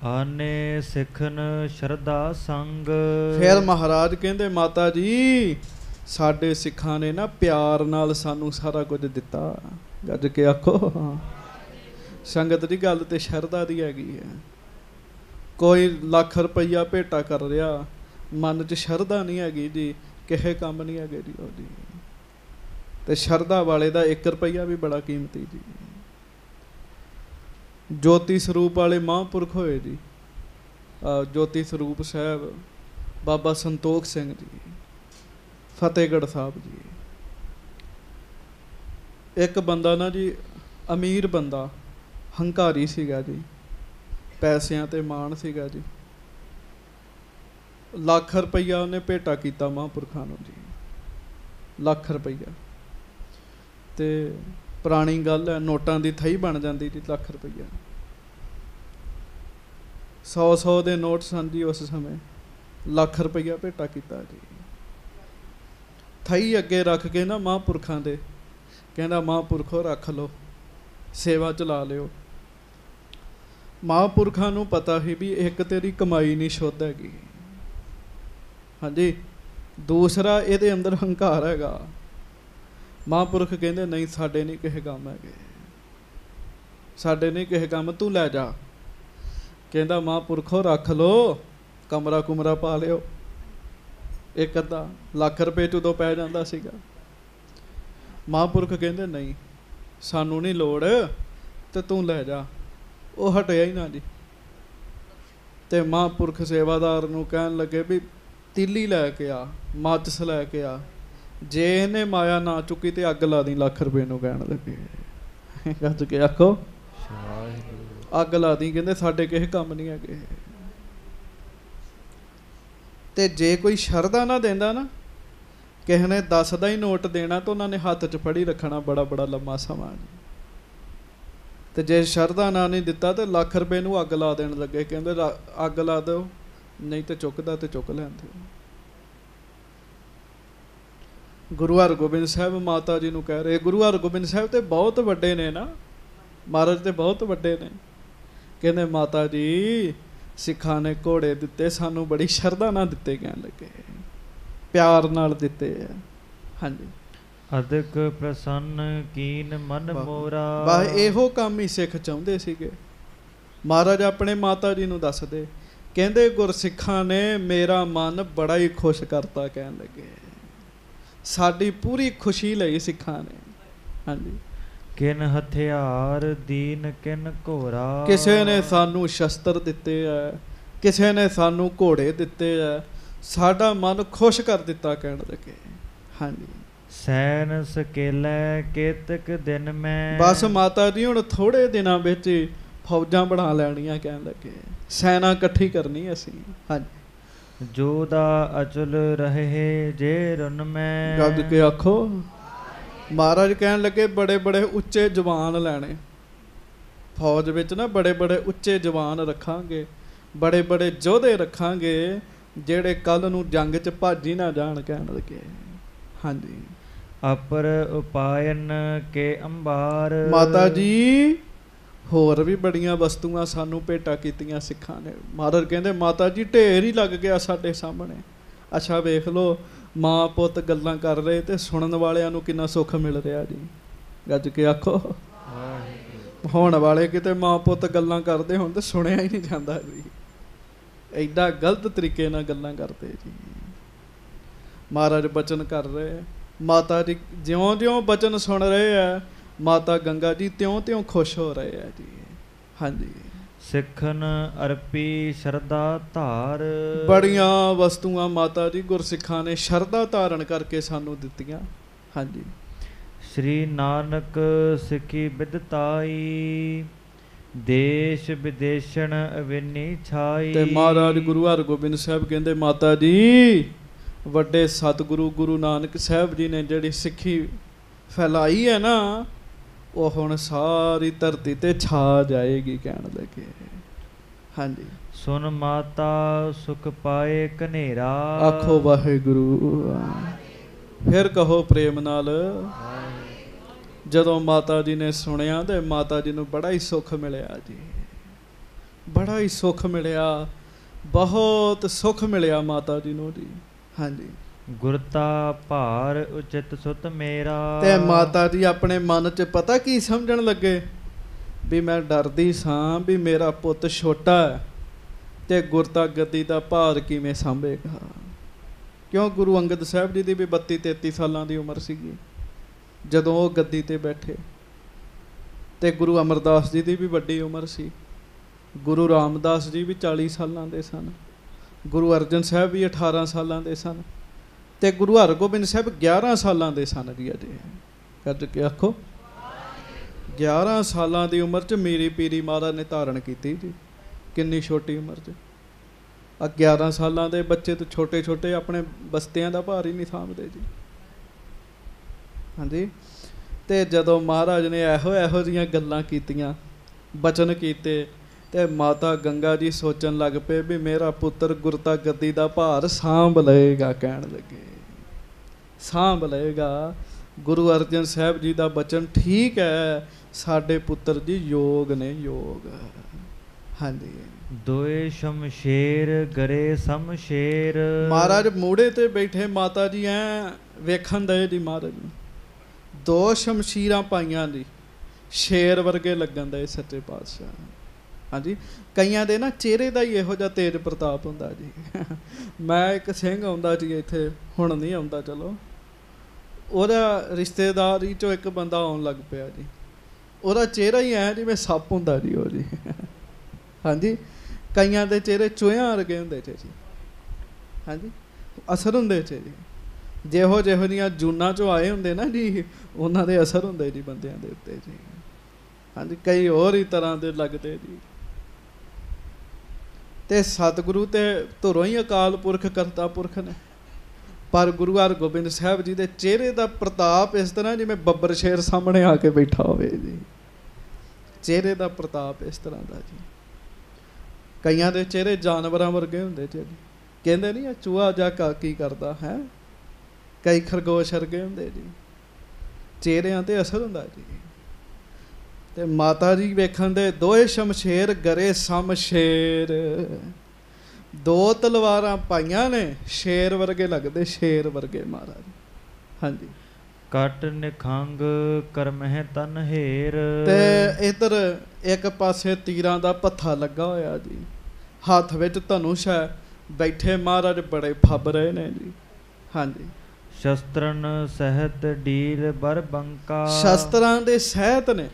ਆਨੇ ਸਿੱਖਨ ਸ਼ਰਧਾ ਸੰਗ। ਫਿਰ ਮਹਾਰਾਜ ਕਹਿੰਦੇ ਮਾਤਾ ਜੀ ਸਾਡੇ ਸਿੱਖਾਂ ਨੇ ਨਾ ਪਿਆਰ ਨਾਲ ਸਾਨੂੰ ਸਾਰਾ ਕੁਝ ਦਿੱਤਾ। ਗੱਜ ਕੇ ਆਖੋ ਸੰਗਤ ਦੀ ਗੱਲ ਤੇ ਸ਼ਰਧਾ ਦੀ ਹੈਗੀ ਹੈ। ਕੋਈ ਲੱਖ ਰੁਪਈਆ ਭੇਟਾ ਕਰ ਰਿਹਾ, ਮਨ 'ਚ ਸ਼ਰਧਾ ਨਹੀਂ ਹੈਗੀ ਜੀ, ਕਿਸੇ ਕੰਮ ਨਹੀਂ ਹੈਗੇ ਜੀ ਉਹਦੀ। ਤੇ ਸ਼ਰਧਾ ਵਾਲੇ ਦਾ 1 ਰੁਪਈਆ ਵੀ ਬੜਾ ਕੀਮਤੀ ਜੀ। ਜੋਤੀ ਸਰੂਪ ਵਾਲੇ ਮਹਾਂਪੁਰਖ ਹੋਏ ਜੀ, ਜੋਤੀ ਸਰੂਪ ਸਾਹਿਬ ਬਾਬਾ ਸੰਤੋਖ ਸਿੰਘ ਜੀ। ਫਤਿਹਗੜ੍ਹ ਸਾਹਿਬ ਜੀ। ਇੱਕ ਬੰਦਾ ਨਾ ਜੀ, ਅਮੀਰ ਬੰਦਾ, ਹੰਕਾਰੀ ਸੀਗਾ ਜੀ, ਪੈਸਿਆਂ ਤੇ ਮਾਣ ਸੀਗਾ ਜੀ। ਲੱਖ ਰੁਪਈਆ ਉਹਨੇ ਭੇਟਾ ਕੀਤਾ ਮਹਾਂਪੁਰਖਾਂ ਨੂੰ ਜੀ, ਲੱਖ ਰੁਪਈਆ। ਤੇ ਪੁਰਾਣੀ ਗੱਲ ਹੈ, ਨੋਟਾਂ ਦੀ ਥਈ ਬਣ ਜਾਂਦੀ ਜੀ ਲੱਖ ਰੁਪਈਆ। 100 ਦੇ ਨੋਟ ਸਨ ਜੀ ਉਸ ਸਮੇਂ। ਲੱਖ ਰੁਪਈਆ ਭੇਟਾ ਕੀਤਾ ਜੀ। ਥਈ ਅੱਗੇ ਰੱਖ ਕੇ ਨਾ ਮਹਾਂਪੁਰਖਾਂ ਦੇ, ਕਹਿੰਦਾ ਮਹਾਂਪੁਰਖੋ ਰੱਖ ਲਓ, ਸੇਵਾ ਚਲਾ ਲਿਓ। ਮਹਾਂਪੁਰਖਾਂ ਨੂੰ ਪਤਾ ਸੀ ਵੀ ਇੱਕ ਤੇਰੀ ਕਮਾਈ ਨਹੀਂ ਸ਼ੁੱਧ ਹੈਗੀ, ਹਾਂਜੀ, ਦੂਸਰਾ ਇਹਦੇ ਅੰਦਰ ਹੰਕਾਰ ਹੈਗਾ। ਮਹਾਂਪੁਰਖ ਕਹਿੰਦੇ ਨਹੀਂ, ਸਾਡੇ ਨਹੀਂ ਕਿਸੇ ਕੰਮ ਹੈਗੇ, ਸਾਡੇ ਨਹੀਂ ਕਿਸੇ ਕੰਮ, ਤੂੰ ਲੈ ਜਾ। ਕਹਿੰਦਾ ਮਹਾਂਪੁਰਖੋ ਰੱਖ ਲਓ, ਕਮਰਾ ਕੁਮਰਾ ਪਾ ਲਿਓ, ਇੱਕ ਅੱਧਾ ਲੱਖ ਰੁਪਏ 'ਚ ਉਦੋਂ ਪੈ ਜਾਂਦਾ ਸੀਗਾ। ਮਹਾਂਪੁਰਖ ਕਹਿੰਦੇ ਨਹੀਂ, ਸਾਨੂੰ ਨਹੀਂ ਲੋੜ, ਤੇ ਤੂੰ ਲੈ ਜਾ। ਉਹ ਹਟਿਆ ਹੀ ਨਾ ਜੀ। ਤੇ ਮਹਾਂਪੁਰਖ ਸੇਵਾਦਾਰ ਨੂੰ ਕਹਿਣ ਲੱਗੇ ਵੀ ਤੀਲੀ ਲੈ ਕੇ ਆ, ਮਾਚਿਸ ਲੈ ਕੇ ਆ, ਜੇ ਇਹਨੇ ਮਾਇਆ ਨਾ ਚੁੱਕੀ ਤੇ ਅੱਗ ਲਾ ਦੀ ਲੱਖ ਰੁਪਏ ਨੂੰ। ਕਹਿਣ ਲੱਗੇ, ਗੱਜ ਕੇ ਆਖੋ ਅੱਗ ਲਾ ਦੀ। ਕਹਿੰਦੇ ਸਾਡੇ ਕਿਸੇ ਕੰਮ ਨਹੀਂ ਹੈਗੇ। ਤੇ ਜੇ ਕੋਈ ਸ਼ਰਧਾ ਨਾ ਦਿੰਦਾ ਨਾ, ਕਿਸੇ ਨੇ 10 ਦਾ ਹੀ ਨੋਟ ਦੇਣਾ ਤਾਂ ਉਹਨਾਂ ਨੇ ਹੱਥ 'ਚ ਫੜੀ ਰੱਖਣਾ ਬੜਾ ਬੜਾ ਲੰਮਾ ਸਮਾਂ ਜੀ। ਤੇ ਜੇ ਸ਼ਰਧਾ ਨਾ ਨਹੀਂ ਦਿੱਤਾ ਤੇ ਲੱਖ ਰੁਪਏ ਨੂੰ ਅੱਗ ਲਾ ਦੇਣ ਲੱਗੇ। ਕਹਿੰਦੇ ਅੱਗ ਲਾ ਦਿਓ, ਨਹੀਂ ਤੇ ਚੁੱਕਦਾ ਤੇ ਚੁੱਕ ਲੈਂਦੇ। ਗੁਰੂ ਹਰਗੋਬਿੰਦ ਸਾਹਿਬ ਮਾਤਾ ਜੀ ਨੂੰ ਕਹਿ ਰਹੇ, ਗੁਰੂ ਹਰਗੋਬਿੰਦ ਸਾਹਿਬ ਤੇ ਬਹੁਤ ਵੱਡੇ ਨੇ ਨਾ, ਮਹਾਰਾਜ ਤੇ ਬਹੁਤ ਵੱਡੇ ਨੇ। ਕਹਿੰਦੇ ਮਾਤਾ ਜੀ ਸਿੱਖਾਂ ਨੇ ਘੋੜੇ ਦਿੱਤੇ, ਸਾਨੂੰ ਬੜੀ ਸ਼ਰਧਾ ਨਾਲ ਦਿੱਤੇ। ਕਹਿਣ ਲੱਗੇ ਪਿਆਰ ਨਾਲ ਦਿੱਤੇ ਆ, ਹਾਂਜੀ। ਅਦਕ ਪ੍ਰਸੰਨ ਕੀਨ ਮਨ ਮੋਰਾ। ਬਸ ਇਹੋ ਕੰਮ ਹੀ ਸਿੱਖ ਚਾਹੁੰਦੇ ਸੀਗੇ। ਮਹਾਰਾਜ ਆਪਣੇ ਮਾਤਾ ਜੀ ਨੂੰ ਦੱਸਦੇ, ਕਹਿੰਦੇ ਗੁਰਸਿੱਖਾਂ ਨੇ ਮੇਰਾ ਮਨ ਬੜਾ ਹੀ ਖੁਸ਼ ਕਰਤਾ। ਕਹਿਣ ਲੱਗੇ ਸਾਡੀ ਪੂਰੀ ਖੁਸ਼ੀ ਲਈ ਸਿੱਖਾਂ ਨੇ, ਹਾਂਜੀ। ਕਿਨ ਹਥਿਆਰ ਦੀਨ ਕਿਨ ਘੋਰਾ। ਕਿਸੇ ਨੇ ਸਾਨੂੰ ਸ਼ਸਤਰ ਦਿੱਤੇ ਆ, ਕਿਸੇ ਨੇ ਸਾਨੂੰ ਘੋੜੇ ਦਿੱਤੇ ਆ, ਸਾਡਾ ਮਨ ਖੁਸ਼ ਕਰ ਦਿੱਤਾ। ਕਹਿਣ ਲੱਗੇ ਹਾਂਜੀ। ਸੈਨ ਸਕੇਲੇ ਕੇਤਕ ਦਿਨ ਮੈਂ। ਬਸ ਮਾਤਾ ਜੀ ਹੁਣ ਥੋੜੇ ਦਿਨਾਂ ਵਿੱਚ ਫੌਜਾਂ ਬਣਾ ਲੈਣੀਆਂ। ਕਹਿਣ ਲੱਗੇ ਸੈਨਾ ਇਕੱਠੀ ਕਰਨੀ ਅਸੀਂ, ਹਾਂਜੀ। ਜੋ ਦਾ ਅਚਲ ਰਹੇ ਜੇ ਰੁਨ ਮੈਂ। ਗੱਜ ਕੇ ਆਖੋ। ਮਹਾਰਾਜ ਕਹਿਣ ਲੱਗੇ ਬੜੇ ਬੜੇ ਉੱਚੇ ਜਵਾਨ ਲੈਣੇ ਫੌਜ ਵਿੱਚ ਨਾ, ਬੜੇ ਬੜੇ ਉੱਚੇ ਜਵਾਨ ਰੱਖਾਂਗੇ, ਬੜੇ ਬੜੇ ਯੋਧੇ ਰੱਖਾਂਗੇ, ਜਿਹੜੇ ਕੱਲ ਨੂੰ ਜੰਗ 'ਚ ਭੱਜ ਹੀ ਨਾ ਜਾਣ। ਕਹਿਣ ਲੱਗੇ ਹਾਂਜੀ। ਅਪਰ ਉਪਾਇਨ ਕੇ ਅੰਬਾਰ। ਮਾਤਾ ਜੀ ਹੋਰ ਵੀ ਬੜੀਆਂ ਵਸਤੂਆਂ ਸਾਨੂੰ ਭੇਟਾ ਕੀਤੀਆਂ ਸਿੱਖਾਂ ਨੇ। ਮਹਾਰਾਜ ਕਹਿੰਦੇ ਮਾਤਾ ਜੀ ਢੇਰ ਹੀ ਲੱਗ ਗਿਆ ਸਾਡੇ ਸਾਹਮਣੇ। ਅੱਛਾ ਵੇਖ ਲਓ, ਮਾਂ ਪੁੱਤ ਗੱਲਾਂ ਕਰ ਰਹੇ ਤੇ ਸੁਣਨ ਵਾਲਿਆਂ ਨੂੰ ਕਿੰਨਾ ਸੁੱਖ ਮਿਲ ਰਿਹਾ ਜੀ। ਗੱਜ ਕੇ ਆਖੋ। ਹੋਣ ਵਾਲੇ ਕਿਤੇ ਮਾਂ ਪੁੱਤ ਗੱਲਾਂ ਕਰਦੇ ਹੁਣ ਤੇ ਸੁਣਿਆ ਹੀ ਨਹੀਂ ਜਾਂਦਾ ਜੀ, ਐਡਾ ਗਲਤ ਤਰੀਕੇ ਨਾਲ ਗੱਲਾਂ ਕਰਦੇ ਜੀ। ਮਹਾਰਾਜ ਬਚਨ ਕਰ ਰਹੇ, ਮਾਤਾ ਜੀ ਜਿਉਂ ਜਿਉਂ ਬਚਨ ਸੁਣ ਰਹੇ ਆ, ਮਾਤਾ ਗੰਗਾ ਜੀ ਤਿਉਂ ਤਿਉਂ ਖੁਸ਼ ਹੋ ਰਹੇ ਆ ਜੀ, ਹਾਂਜੀ। ਸਿੱਖਨ ਅਰਪੀ ਸ਼ਰਧਾ ਧਾਰ। ਬੜੀਆਂ ਵਸਤੂਆਂ ਮਾਤਾ ਜੀ ਗੁਰਸਿੱਖਾਂ ਨੇ ਸ਼ਰਧਾ ਧਾਰਨ ਕਰਕੇ ਸਾਨੂੰ ਦਿੱਤੀਆਂ, ਹਾਂਜੀ। ਸ਼੍ਰੀ ਨਾਨਕ ਸਿੱਖੀ ਬਿਦਤਾਈ, ਦੇਸ਼ ਵਿਦੇਸ਼ਣ ਅਵਿਨੀ ਛਾਈ। ਤੇ ਮਹਾਰਾਜ ਗੁਰੂ ਹਰਗੋਬਿੰਦ ਸਾਹਿਬ ਕਹਿੰਦੇ ਮਾਤਾ ਜੀ ਵੱਡੇ ਸਤਿਗੁਰੂ ਗੁਰੂ ਨਾਨਕ ਸਾਹਿਬ ਜੀ ਨੇ ਜਿਹੜੀ ਸਿੱਖੀ ਫੈਲਾਈ ਹੈ ਨਾ, ਉਹ ਹੁਣ ਸਾਰੀ ਧਰਤੀ ਤੇ ਛਾ ਜਾਏਗੀ। ਕਹਿਣ ਲੱਗੇ ਹਾਂਜੀ। ਸੁਨ ਮਾਤਾ ਸੁਖ ਪਾਏ ਕਨੇਰਾ। ਆਖੋ ਵਾਹਿਗੁਰੂ। ਫਿਰ ਕਹੋ ਪ੍ਰੇਮ ਨਾਲ। ਜਦੋਂ ਮਾਤਾ ਜੀ ਨੇ ਸੁਣਿਆ ਤੇ ਮਾਤਾ ਜੀ ਨੂੰ ਬੜਾ ਹੀ ਸੁੱਖ ਮਿਲਿਆ ਜੀ, ਬੜਾ ਹੀ ਸੁੱਖ ਮਿਲਿਆ, ਬਹੁਤ ਸੁੱਖ ਮਿਲਿਆ ਮਾਤਾ ਜੀ ਨੂੰ ਜੀ, ਹਾਂਜੀ। ਗੁਰਤਾ ਭਾਰ ਉਚਿਤ ਸੁਤ ਮੇਰਾ। ਤੇ ਮਾਤਾ ਜੀ ਆਪਣੇ ਮਨ 'ਚ ਪਤਾ ਕੀ ਸਮਝਣ ਲੱਗੇ ਵੀ ਮੈਂ ਡਰਦੀ ਸਾਂ ਵੀ ਮੇਰਾ ਪੁੱਤ ਛੋਟਾ ਹੈ ਤੇ ਗੁਰਤਾ ਗੱਦੀ ਦਾ ਭਾਰ ਕਿਵੇਂ ਸਾਂਭੇਗਾ। ਕਿਉਂ ਗੁਰੂ ਅੰਗਦ ਸਾਹਿਬ ਜੀ ਦੀ ਵੀ 32-33 ਸਾਲਾਂ ਦੀ ਉਮਰ ਸੀਗੀ ਜਦੋਂ ਉਹ ਗੱਦੀ ਤੇ ਬੈਠੇ, ਤੇ ਗੁਰੂ ਅਮਰਦਾਸ ਜੀ ਦੀ ਵੀ ਵੱਡੀ ਉਮਰ ਸੀ, ਗੁਰੂ ਰਾਮਦਾਸ ਜੀ ਵੀ 40 ਸਾਲਾਂ ਦੇ ਸਨ, ਗੁਰੂ ਅਰਜਨ ਸਾਹਿਬ ਵੀ 18 ਸਾਲਾਂ ਦੇ ਸਨ, ਤੇ ਗੁਰੂ ਹਰਗੋਬਿੰਦ ਸਾਹਿਬ 11 ਸਾਲਾਂ ਦੇ ਸਨ ਜੀ ਅਜੇ। ਕੱਢ ਕੇ ਆਖੋ 11 ਸਾਲਾਂ ਦੀ ਉਮਰ 'ਚ ਮੀਰੀ ਪੀਰੀ ਮਹਾਰਾਜ ਨੇ ਧਾਰਨ ਕੀਤੀ ਜੀ। ਕਿੰਨੀ ਛੋਟੀ ਉਮਰ 'ਚ। ਆ 11 ਸਾਲਾਂ ਦੇ ਬੱਚੇ ਤਾਂ ਛੋਟੇ ਛੋਟੇ ਆਪਣੇ ਬਸਤਿਆਂ ਦਾ ਭਾਰ ਹੀ ਨਹੀਂ ਸਾਂਭਦੇ ਜੀ। ਹਾਂਜੀ। ਤੇ ਜਦੋਂ ਮਹਾਰਾਜ ਨੇ ਇਹੋ ਜਿਹੀਆਂ ਗੱਲਾਂ ਕੀਤੀਆਂ, ਬਚਨ ਕੀਤੇ, ਤੇ ਮਾਤਾ ਗੰਗਾ ਜੀ ਸੋਚਣ ਲੱਗ ਪਏ ਵੀ ਮੇਰਾ ਪੁੱਤਰ ਗੁਰਤਾ ਗੱਦੀ ਦਾ ਭਾਰ ਸਾਂਭ ਲਏਗਾ। ਕਹਿਣ ਲੱਗੇ ਸਾਂਭ ਲਏਗਾ। ਗੁਰੂ ਅਰਜਨ ਸਾਹਿਬ ਜੀ ਦਾ ਬਚਨ ਠੀਕ ਹੈ, ਸਾਡੇ ਪੁੱਤਰ ਜੀ ਯੋਗ ਨੇ, ਯੋਗ। ਹਾਂਜੀ। ਦੋਏ ਸ਼ਮਸ਼ੇਰ ਗਰੇ ਸਮਸ਼ੇਰ। ਮਹਾਰਾਜ ਮੂੜੇ ਤੇ ਬੈਠੇ, ਮਾਤਾ ਜੀ ਐ ਵੇਖਣ ਦਏ ਜੀ ਮਹਾਰਾਜ ਨੂੰ। 2 ਸ਼ਮਸ਼ੀਰਾਂ ਪਾਈਆਂ ਜੀ, ਸ਼ੇਰ ਵਰਗੇ ਲੱਗਣ ਦਏ ਸੱਚੇ ਪਾਤਸ਼ਾਹ। ਹਾਂਜੀ। ਕਈਆਂ ਦੇ ਨਾ ਚਿਹਰੇ ਦਾ ਹੀ ਇਹੋ ਜਿਹਾ ਤੇਜ ਪ੍ਰਤਾਪ ਹੁੰਦਾ ਜੀ। ਮੈਂ ਇੱਕ ਸਿੰਘ ਆਉਂਦਾ ਜੀ ਇੱਥੇ, ਹੁਣ ਨਹੀਂ ਆਉਂਦਾ, ਚਲੋ ਉਹਦਾ ਰਿਸ਼ਤੇਦਾਰੀ 'ਚੋਂ ਇੱਕ ਬੰਦਾ ਆਉਣ ਲੱਗ ਪਿਆ ਜੀ। ਉਹਦਾ ਚਿਹਰਾ ਹੀ ਐ ਜਿਵੇਂ ਸੱਪ ਹੁੰਦਾ ਜੀ ਉਹ ਜੀ। ਹਾਂਜੀ। ਕਈਆਂ ਦੇ ਚਿਹਰੇ ਚੂਹਿਆਂ ਵਰਗੇ ਹੁੰਦੇ ਜੀ। ਹਾਂਜੀ। ਅਸਰ ਹੁੰਦੇ ਜੀ, ਜਿਹੋ ਜਿਹੀਆਂ ਜੂਨਾਂ 'ਚੋਂ ਆਏ ਹੁੰਦੇ ਨਾ ਜੀ, ਉਹਨਾਂ ਦੇ ਅਸਰ ਹੁੰਦੇ ਜੀ ਬੰਦਿਆਂ ਦੇ ਉੱਤੇ ਜੀ। ਹਾਂਜੀ। ਕਈ ਹੋਰ ਹੀ ਤਰ੍ਹਾਂ ਦੇ ਲੱਗਦੇ ਜੀ। ਤੇ ਸਤਿਗੁਰੂ ਤੇ ਧੁਰੋਂ ਹੀ ਅਕਾਲ ਪੁਰਖ ਕਰਤਾ ਪੁਰਖ ਨੇ, ਪਰ ਗੁਰੂ ਹਰਗੋਬਿੰਦ ਸਾਹਿਬ ਜੀ ਦੇ ਚਿਹਰੇ ਦਾ ਪ੍ਰਤਾਪ ਇਸ ਤਰ੍ਹਾਂ ਜਿਵੇਂ ਬੱਬਰ ਸ਼ੇਰ ਸਾਹਮਣੇ ਆ ਕੇ ਬੈਠਾ ਹੋਵੇ ਜੀ। ਚਿਹਰੇ ਦਾ ਪ੍ਰਤਾਪ ਇਸ ਤਰ੍ਹਾਂ ਦਾ ਜੀ। ਕਈਆਂ ਦੇ ਚਿਹਰੇ ਜਾਨਵਰਾਂ ਵਰਗੇ ਹੁੰਦੇ ਜੀ। ਕਹਿੰਦੇ ਨਹੀਂ ਆ ਚੂਹਾ ਜਾਂ ਕੀ ਕਰਦਾ ਹੈ, ਕਈ ਖਰਗੋਸ਼ ਵਰਗੇ ਹੁੰਦੇ ਜੀ। ਚਿਹਰਿਆਂ ਤੇ ਅਸਰ ਹੁੰਦਾ ਜੀ। ਤੇ ਮਾਤਾ ਜੀ ਵੇਖਣ ਦੇ 2 ਸ਼ਮਸ਼ੇਰ ਗਰੇ ਸਮਸ਼ੇਰ। 2 ਤਲਵਾਰਾਂ ਪਾਈਆਂ ਨੇ, ਸ਼ੇਰ ਵਰਗੇ ਲੱਗਦੇ, ਸ਼ੇਰ ਵਰਗੇ ਮਹਾਰਾਜ। ਹਾਂਜੀ। ਕਟ ਨਿਖੰਗ ਕਰਮਹਿ ਤਨ ਹੇਰ। ਤੇ ਇੱਧਰ ਇੱਕ ਪਾਸੇ ਤੀਰਾਂ ਦਾ ਪੱਥਾ ਲੱਗਾ ਹੋਇਆ ਜੀ, ਹੱਥ ਵਿੱਚ ਧਨੁਸ਼ ਹੈ, ਬੈਠੇ ਮਹਾਰਾਜ ਬੜੇ ਫੱਬ ਰਹੇ ਨੇ ਜੀ। ਹਾਂਜੀ। ਸ਼ਸਤਰਨ ਸਹਿਤ ਡੀਲ ਬਰ ਬੰਕਾ। ਸ਼ਸਤਰਾਂ ਦੇ ਸਹਿਤ ਨੇ,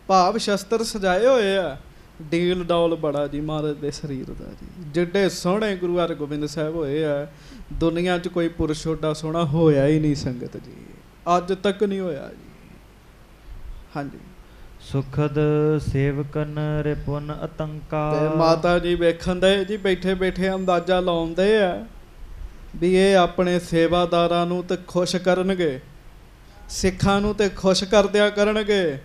ਭਾਵ ਸ਼ਸਤਰ ਸਜਾਏ ਹੋਏ ਆ। ਡੀਲ ਡੌਲ ਬੜਾ ਜੀ ਮਹਾਰਾਜ ਦੇ ਸਰੀਰ ਦਾ ਜੀ। ਜਿੱਡੇ ਸੋਹਣੇ ਗੁਰੂ ਹਰਗੋਬਿੰਦ ਸਾਹਿਬ ਹੋਏ ਆ, ਦੁਨੀਆ 'ਚ ਕੋਈ ਪੁਰਸ਼ ਓਡਾ ਸੋਹਣਾ ਹੋਇਆ ਹੀ ਨਹੀਂ ਸੰਗਤ ਜੀ, ਅੱਜ ਤੱਕ ਨਹੀਂ ਹੋਇਆ ਜੀ। ਹਾਂਜੀ। ਸੁਖਦ ਸੇਵਕਨ ਰਿਪੁਨ ਆਤੰਕਾ। ਤੇ ਮਾਤਾ ਜੀ ਵੇਖਣ ਦੇ ਜੀ, ਬੈਠੇ ਬੈਠੇ ਅੰਦਾਜ਼ਾ ਲਾਉਂਦੇ ਆ ਵੀ ਇਹ ਆਪਣੇ ਸੇਵਾਦਾਰਾਂ ਨੂੰ ਤੇ ਖੁਸ਼ ਕਰਨਗੇ, ਸਿੱਖਾਂ ਨੂੰ ਤੇ ਖੁਸ਼ ਕਰਦਿਆਂ ਕਰਨਗੇ,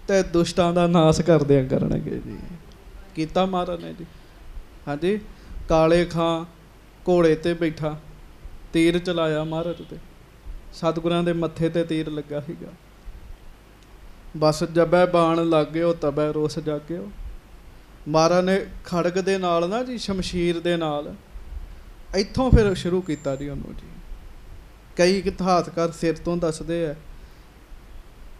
ਤੇ ਦੁਸ਼ਟਾਂ ਦਾ ਨਾਸ ਕਰਦਿਆਂ ਕਰਨਗੇ ਜੀ। ਕੀਤਾ ਮਹਾਰਾਜ ਨੇ ਜੀ। ਹਾਂਜੀ। ਕਾਲੇ ਖਾਂ ਘੋੜੇ ਤੇ ਬੈਠਾ, ਤੀਰ ਚਲਾਇਆ ਮਹਾਰਾਜ ਤੇ। ਸਤਿਗੁਰਾਂ ਦੇ ਮੱਥੇ ਤੇ ਤੀਰ ਲੱਗਾ ਸੀਗਾ। ਬਸ ਜਬੈ ਬਾਣ ਲੱਗ ਗਿਓ ਤਬੈ ਰੋਸ ਜਾਗਿਓ। ਮਹਾਰਾਜ ਨੇ ਖੜਗ ਦੇ ਨਾਲ ਨਾ ਜੀ, ਸ਼ਮਸ਼ੀਰ ਦੇ ਨਾਲ ਇੱਥੋਂ ਫਿਰ ਸ਼ੁਰੂ ਕੀਤਾ ਜੀ ਉਹਨੂੰ ਜੀ। ਕਈ ਇਤਿਹਾਸਕਾਰ ਸਿਰ ਤੋਂ ਦੱਸਦੇ ਆ,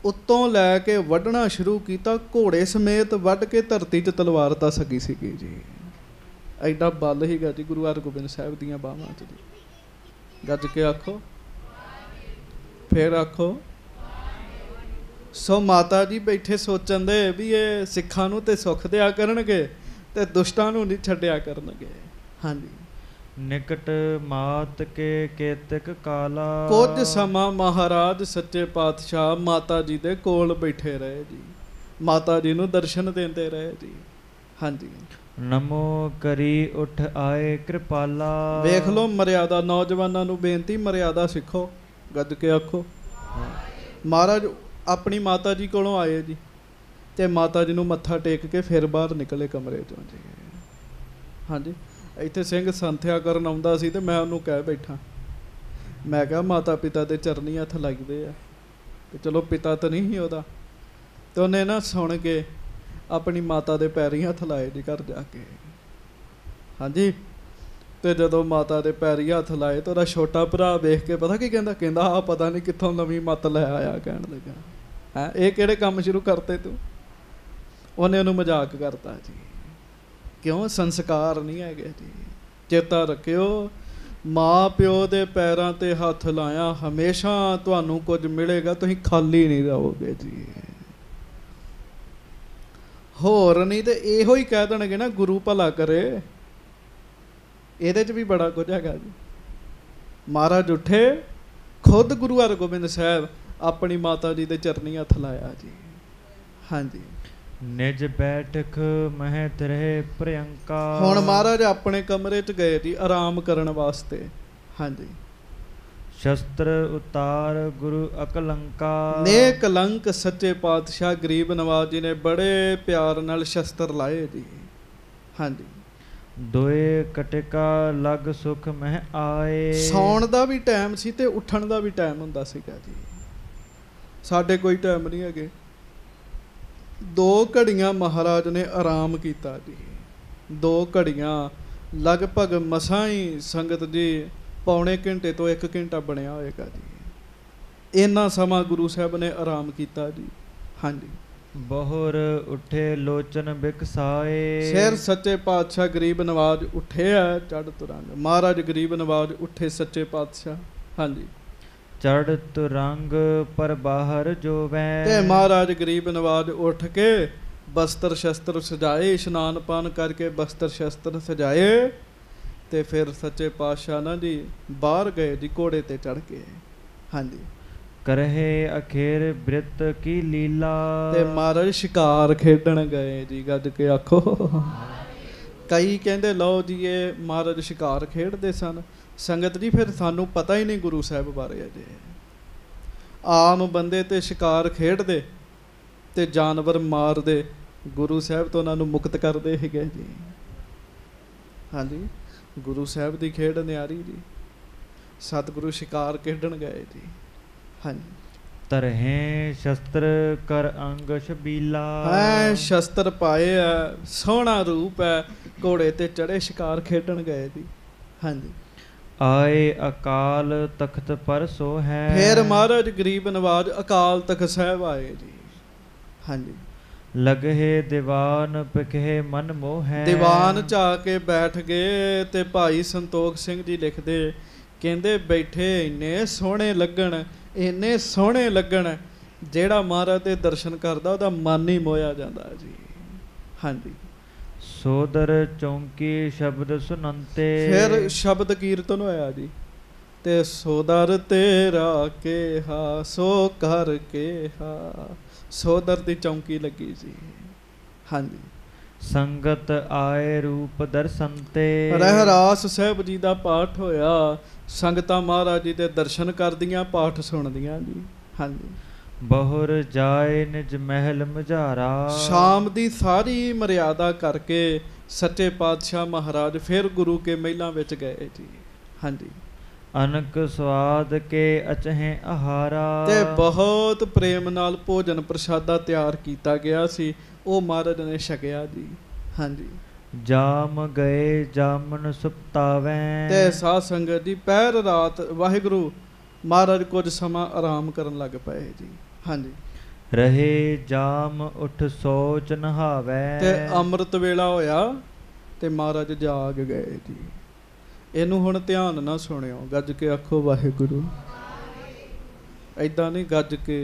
ਉੱਤੋਂ ਲੈ ਕੇ ਵੱਢਣਾ ਸ਼ੁਰੂ ਕੀਤਾ, ਘੋੜੇ ਸਮੇਤ ਵੱਢ ਕੇ ਧਰਤੀ 'ਚ ਤਲਵਾਰ ਤਾਂ ਸਕੀ ਸੀਗੀ ਜੀ। ਐਡਾ ਬਲ ਸੀਗਾ ਜੀ ਗੁਰੂ ਹਰਗੋਬਿੰਦ ਸਾਹਿਬ ਦੀਆਂ ਬਾਹਾਂ 'ਚ ਜੀ। ਗੱਜ ਕੇ ਆਖੋ, ਫਿਰ ਆਖੋ। ਸੋ ਮਾਤਾ ਜੀ ਬੈਠੇ ਸੋਚਣ ਦੇ ਵੀ ਇਹ ਸਿੱਖਾਂ ਨੂੰ ਤੇ ਸੁੱਖ ਦਿਆ ਕਰਨਗੇ ਤੇ ਦੁਸ਼ਟਾਂ ਨੂੰ ਨਹੀਂ ਛੱਡਿਆ ਕਰਨਗੇ। ਹਾਂਜੀ। ਨਿਕਟ ਮਾਤ ਕੇ ਕੇਤਕ ਕਾਲਾ। ਕੁਝ ਸਮਾਂ ਮਹਾਰਾਜ ਸੱਚੇ ਪਾਤਸ਼ਾਹ ਮਾਤਾ ਜੀ ਦੇ ਕੋਲ ਬੈਠੇ ਰਹੇ ਜੀ, ਮਾਤਾ ਜੀ ਨੂੰ ਦਰਸ਼ਨ ਦਿੰਦੇ ਰਹੇ ਜੀ। ਹਾਂਜੀ। ਨਮੋ ਕਰੀ ਉੱਠ ਆਏ ਕਿਰਪਾਲਾ। ਵੇਖ ਲਓ ਮਰਿਆਦਾ, ਨੌਜਵਾਨਾਂ ਨੂੰ ਬੇਨਤੀ, ਮਰਿਆਦਾ ਸਿੱਖੋ। ਗੱਜ ਕੇ ਆਖੋ। ਮਹਾਰਾਜ ਆਪਣੀ ਮਾਤਾ ਜੀ ਕੋਲੋਂ ਆਏ ਜੀ, ਤੇ ਮਾਤਾ ਜੀ ਨੂੰ ਮੱਥਾ ਟੇਕ ਕੇ ਫਿਰ ਬਾਹਰ ਨਿਕਲੇ ਕਮਰੇ ਚੋਂ ਜੀ। ਹਾਂਜੀ। ਇੱਥੇ ਸਿੰਘ ਸੰਥਿਆ ਕਰਨ ਆਉਂਦਾ ਸੀ ਤੇ ਮੈਂ ਉਹਨੂੰ ਕਹਿ ਬੈਠਾ, ਮੈਂ ਕਿਹਾ ਮਾਤਾ ਪਿਤਾ ਦੇ ਚਰਨੀ ਹੱਥ ਲੱਗਦੇ ਆ। ਤੇ ਚਲੋ ਪਿਤਾ ਤਾਂ ਨਹੀਂ ਸੀ ਉਹਦਾ, ਤੇ ਉਹਨੇ ਨਾ ਸੁਣ ਕੇ ਆਪਣੀ ਮਾਤਾ ਦੇ ਪੈਰੀਂ ਹੱਥ ਲਾਏ ਜੀ ਘਰ ਜਾ ਕੇ। ਹਾਂਜੀ। ਤੇ ਜਦੋਂ ਮਾਤਾ ਦੇ ਪੈਰੀਂ ਹੱਥ ਲਾਏ ਤਾਂ ਉਹਦਾ ਛੋਟਾ ਭਰਾ ਵੇਖ ਕੇ ਪਤਾ ਕੀ ਕਹਿੰਦਾ, ਕਹਿੰਦਾ ਆਹ ਪਤਾ ਨਹੀਂ ਕਿੱਥੋਂ ਨਵੀਂ ਮੱਤ ਲੈ ਆਇਆ। ਕਹਿਣ ਲੱਗਾ, ਹੈਂ ਇਹ ਕਿਹੜੇ ਕੰਮ ਸ਼ੁਰੂ ਕਰਤੇ ਤੂੰ? ਉਹਨੇ ਉਹਨੂੰ ਮਜ਼ਾਕ ਕਰਤਾ ਜੀ। ਕਿਉਂ? ਸੰਸਕਾਰ ਨਹੀਂ ਹੈਗੇ ਜੀ। ਚੇਤਾ ਰੱਖਿਓ, ਮਾਂ ਪਿਓ ਦੇ ਪੈਰਾਂ ਤੇ ਹੱਥ ਲਾਇਆ, ਹਮੇਸ਼ਾ ਤੁਹਾਨੂੰ ਕੁਝ ਮਿਲੇਗਾ, ਤੁਸੀਂ ਖਾਲੀ ਨਹੀਂ ਰਹੋਗੇ ਜੀ। ਹੋਰ ਨਹੀਂ ਤੇ ਇਹੋ ਹੀ ਕਹਿ ਦੇਣਗੇ ਨਾ, ਗੁਰੂ ਭਲਾ ਕਰੇ। ਇਹਦੇ 'ਚ ਵੀ ਬੜਾ ਕੁਝ ਹੈਗਾ ਜੀ। महाराज उठे, खुद गुरु हरगोबिंद साहब अपनी माता जी दे चरनी हथ लाया जी। हाँ जी, निज बैठक मह तिरह प्रियंका। हुण महाराज अपने कमरे च गए जी आराम करन वास्ते। हाँ जी, शस्त्र उतार गुरु अकलंका। ने कलंक सच्चे पातशाह गरीब नवाज जी ने बड़े प्यार नाल शस्त्र लाए जी। हाँ जी, दोए कटिका लग सुख मह आए। सौण दा भी टाइम सी ते उठण दा भी टाइम हुंदा सीगा जी। साडे कोई टाइम नहीं है। 2 घड़ियां महाराज ने आराम किया जी। 2 घड़ियां लगभग मसां ही संगत जी पौने घंटे तो 1 घंटा बनया होएगा जी। इन्ना समा गुरु साहब ने आराम किया जी। हाँ जी, बहुर उठे लोचन बिकसाए। सिर सच्चे पातशाह गरीब नवाज उठे है चढ़ तुरंग। महाराज गरीब नवाज उठे सच्चे पातशाह। हाँ जी, चढ़ तुरंग पर बाहर जो ते महाराज गरीब नवाज उठ के बस्तर शस्त्र सजाए, इशनान पान करके बस्तर शस्त्र सजाए ते फिर सच्चे पातशाह ना जी बाहर गए जी घोड़े ते चढ़ के। हाँ जी, करहे अखेर बृत की लीला। ते महाराज शिकार खेडन गए जी। गज के आखो। कई कहते लो जी ये महाराज शिकार खेडते सन। संगत जी फिर सानू पता ही नहीं गुरु साहब बारे अजे। आम बंदे ते शिकार खेडते ते जानवर मारदे, गुरु साहब तो उन्होंने मुक्त करते है जी। हाँ जी, गुरु साहब की खेड न्यारी जी। सतगुरु शिकार खेडन गए जी। हाँ जी, तरहे शस्त्र कर अंग शबीला। है शस्त्र पाए है, सोहना रूप है, घोड़े ते चढ़े शिकार खेडन गए जी। हाँ जी, आए अकाल तख्त पर सो है। फिर महाराज गरीब नवाज अकाल तख्त साहब आए जी। हाँ जी, लगे दीवान पिखे मन मोह है। दीवान च आके बैठ गए ते भाई संतोख सिंह जी लिखते कहते बैठे इन्ने सोहने लगन, इन्ने सोहने लगन, जेड़ा महाराज दे दर्शन करदा ओदा मन ही मोया जांदा जी। हाँ जी, सोदर चौंकी शब्द सुनंते। फिर शब्द कीर्तन होया जी। ते सोदर तेरा के हा सो कर के हा, सोदर दी चौंकी लगी जी। हाँ जी, संगत आए रूप दर्शनते। रहरास साहब जी दा पाठ होया। संगतां महाराज जी दे दर्शन करदियां, पाठ सुनदियां जी। हाँ जी, बहुर जाए निज महल मझारा। शाम दी सारी मर्यादा करके सच्चे पातशाह महाराज फिर गुरु के महलों विच गए जी। हाँ जी, अनक स्वाद के अचहे आहारा। ते बहुत प्रेम नाल भोजन प्रसादा तैयार किया गया सी, वो महाराज ने छकिया जी। हाँ जी, जाम गए जामन सुपतावे। ते साध संगत जी पैर रात वाहिगुरु महाराज कुछ समा आराम करन लग पए जी। हाँ जी, रहे जाम उठ सोच नहावे। ते अमृत वेला होया ते महाराज जाग गए जी। इनू हुण ध्यान ना सुनियो, गज के आखो वाहिगुरू। ऐदां नहीं गज के।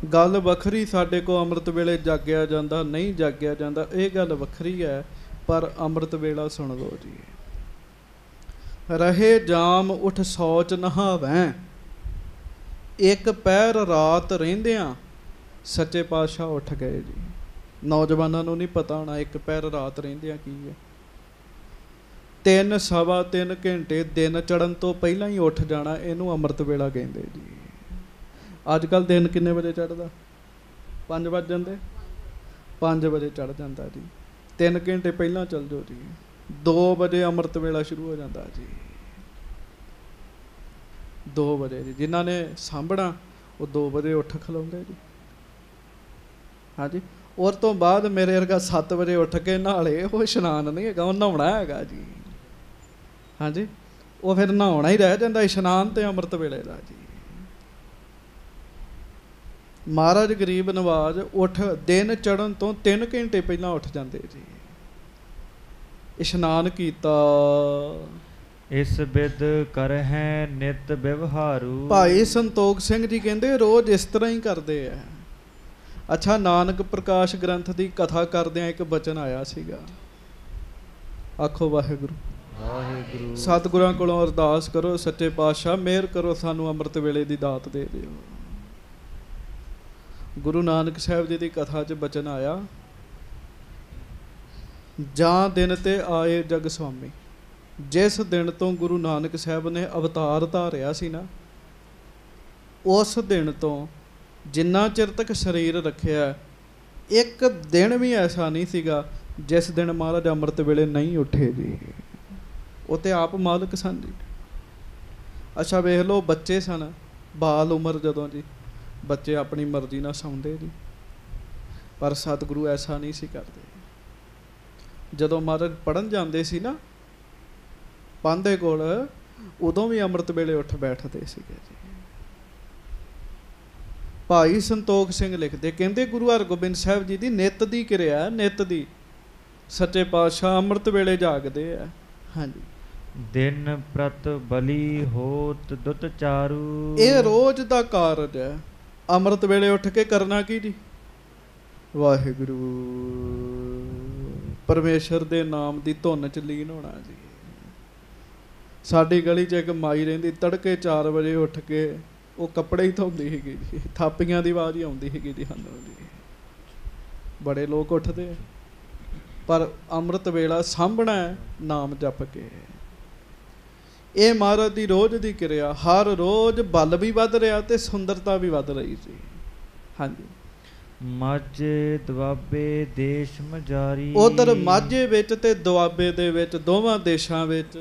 गल वखरी साडे को अमृत वेले जाग्या जांदा नहीं जाग्या जांदा, ये गल वखरी है, पर अमृत वेला सुन लो जी। रहे जाम उठ सोच नहावैं, एक पैर रात रहिंदियां सच्चे पातशाह उठ गए जी। नौजवानों नूं नहीं पता होना एक पैर रात रहिंदियां की है। 3 सवा 3 घंटे दिन चढ़न तो पहला ही उठ जाना, इनू अमृत वेला कहंदे जी। अजकल दिन किन्ने बजे चढ़दा? 5 वज जांदे, 5 बजे चढ़ जाता जी। 3 घंटे पहला चल जाओ जी, 2 बजे अमृत वेला शुरू हो जाता जी। 2 बजे जी, जिन्हों ने सांभना वो 2 बजे उठ खलोंदे जी। हाँ जी, और तो बाद मेरे वर्गा 7 बजे उठ के नहाले, वो इशनान नहीं है, नहाउणा है जी। हाँ जी, वो फिर नहाउणा ही रह जाता, इशनान तो अमृत वेले का जी। महाराज गरीब नवाज उठ दिन चढ़न तो 3 घंटे पहला उठ जाते जी। इशनान किया, इस बिद कर है नित व्यवहारू। भाई संतोख सिंह जी कहते रोज इस तरह ही करते हैं। अच्छा, नानक प्रकाश ग्रंथ की कथा करदे एक बचन आया सीगा, आखो वाहिगुरू। ਵਾਹਿਗੁਰੂ। ਸਤਿਗੁਰਾਂ ਕੋਲੋਂ ਅਰਦਾਸ ਕਰੋ, ਸੱਚੇ ਪਾਤਸ਼ਾਹ ਮਿਹਰ ਕਰੋ, ਸਾਨੂੰ ਅੰਮ੍ਰਿਤ ਵੇਲੇ ਦੀ ਦਾਤ ਦੇ ਦਿਓ। ਗੁਰੂ ਨਾਨਕ ਸਾਹਿਬ ਜੀ ਦੀ ਕਥਾ 'ਚ ਬਚਨ ਆਇਆ, ਜਾਂ ਦਿਨ ਤੇ ਆਏ ਜਗ ਸੁਆਮੀ। ਜਿਸ ਦਿਨ ਤੋਂ ਗੁਰੂ ਨਾਨਕ ਸਾਹਿਬ ਨੇ ਅਵਤਾਰ ਧਾਰਿਆ ਸੀ ਨਾ, ਉਸ ਦਿਨ ਤੋਂ ਜਿੰਨਾ ਚਿਰ ਤੱਕ ਸਰੀਰ ਰੱਖਿਆ, ਇੱਕ ਦਿਨ ਵੀ ਐਸਾ ਨਹੀਂ ਸੀਗਾ ਜਿਸ ਦਿਨ ਮਹਾਰਾਜ ਅੰਮ੍ਰਿਤ ਵੇਲੇ ਨਹੀਂ ਉੱਠੇ ਜੀ। ਉਹ ਤੇ ਆਪ ਮਾਲਕ ਸਨ ਜੀ। ਅੱਛਾ ਵੇਖ ਲਓ, ਬੱਚੇ ਸਨ, ਬਾਲ ਉਮਰ ਜਦੋਂ ਜੀ, ਬੱਚੇ ਆਪਣੀ ਮਰਜ਼ੀ ਨਾਲ ਸੌਂਦੇ ਜੀ, ਪਰ ਸਤਿਗੁਰੂ ਐਸਾ ਨਹੀਂ ਸੀ ਕਰਦੇ। ਜਦੋਂ ਮਹਾਰਾਜ ਪੜ੍ਹਨ ਜਾਂਦੇ ਸੀ ਨਾ ਪਾਂਧੇ ਕੋਲ, ਉਦੋਂ ਵੀ ਅੰਮ੍ਰਿਤ ਵੇਲੇ ਉੱਠ ਬੈਠਦੇ ਸੀਗੇ ਜੀ। ਭਾਈ ਸੰਤੋਖ ਸਿੰਘ ਲਿਖਦੇ, ਕਹਿੰਦੇ ਗੁਰੂ ਹਰਗੋਬਿੰਦ ਸਾਹਿਬ ਜੀ ਦੀ ਨਿੱਤ ਦੀ ਕਿਰਿਆ, ਨਿੱਤ ਦੀ ਸੱਚੇ ਪਾਤਸ਼ਾਹ ਅੰਮ੍ਰਿਤ ਵੇਲੇ ਜਾਗਦੇ ਆ। ਹਾਂਜੀ, ਦਿਨ ਪ੍ਰਤ ਬਲੀ ਹੋਤ ਦੁੱਤ ਚਾਰੂ। ਇਹ ਰੋਜ਼ ਦਾ ਕਾਰਜ ਹੈ। ਅੰਮ੍ਰਿਤ ਵੇਲੇ ਉੱਠ ਕੇ ਕਰਨਾ ਕੀ ਜੀ? ਵਾਹਿਗੁਰੂ ਪਰਮੇਸ਼ਰ ਦੇ ਨਾਮ ਦੀ ਧੁਨ 'ਚ ਲੀਨ ਹੋਣਾ ਜੀ। ਸਾਡੀ ਗਲੀ 'ਚ ਇੱਕ ਮਾਈ ਰਹਿੰਦੀ, ਤੜਕੇ 4 ਵਜੇ ਉੱਠ ਕੇ ਉਹ ਕੱਪੜੇ ਹੀ ਧੋਂਦੀ ਸੀਗੀ ਜੀ, ਥਾਪੀਆਂ ਦੀ ਆਵਾਜ਼ ਹੀ ਆਉਂਦੀ ਸੀਗੀ ਜੀ ਸਾਨੂੰ ਜੀ। ਬੜੇ ਲੋਕ ਉੱਠਦੇ ਆ, ਪਰ ਅੰਮ੍ਰਿਤ ਵੇਲਾ ਸਾਂਭਣਾ ਹੈ ਨਾਮ ਜਪ ਕੇ। ਇਹ ਮਹਾਰਾਜ ਦੀ ਰੋਜ਼ ਦੀ ਕਿਰਿਆ, ਹਰ ਰੋਜ਼ ਬਲ ਵੀ ਵੱਧ ਰਿਹਾ ਤੇ ਸੁੰਦਰਤਾ ਵੀ ਵੱਧ ਰਹੀ ਸੀ। ਹਾਂਜੀ, ਮਾਝੇ ਦੁਆਬੇ ਦੇਸ਼ ਮਝਾਰੀ। ਉਧਰ ਮਾਝੇ ਵਿੱਚ ਤੇ ਦੁਆਬੇ ਦੇ ਵਿੱਚ, ਦੋਵਾਂ ਦੇਸ਼ਾਂ ਵਿੱਚ,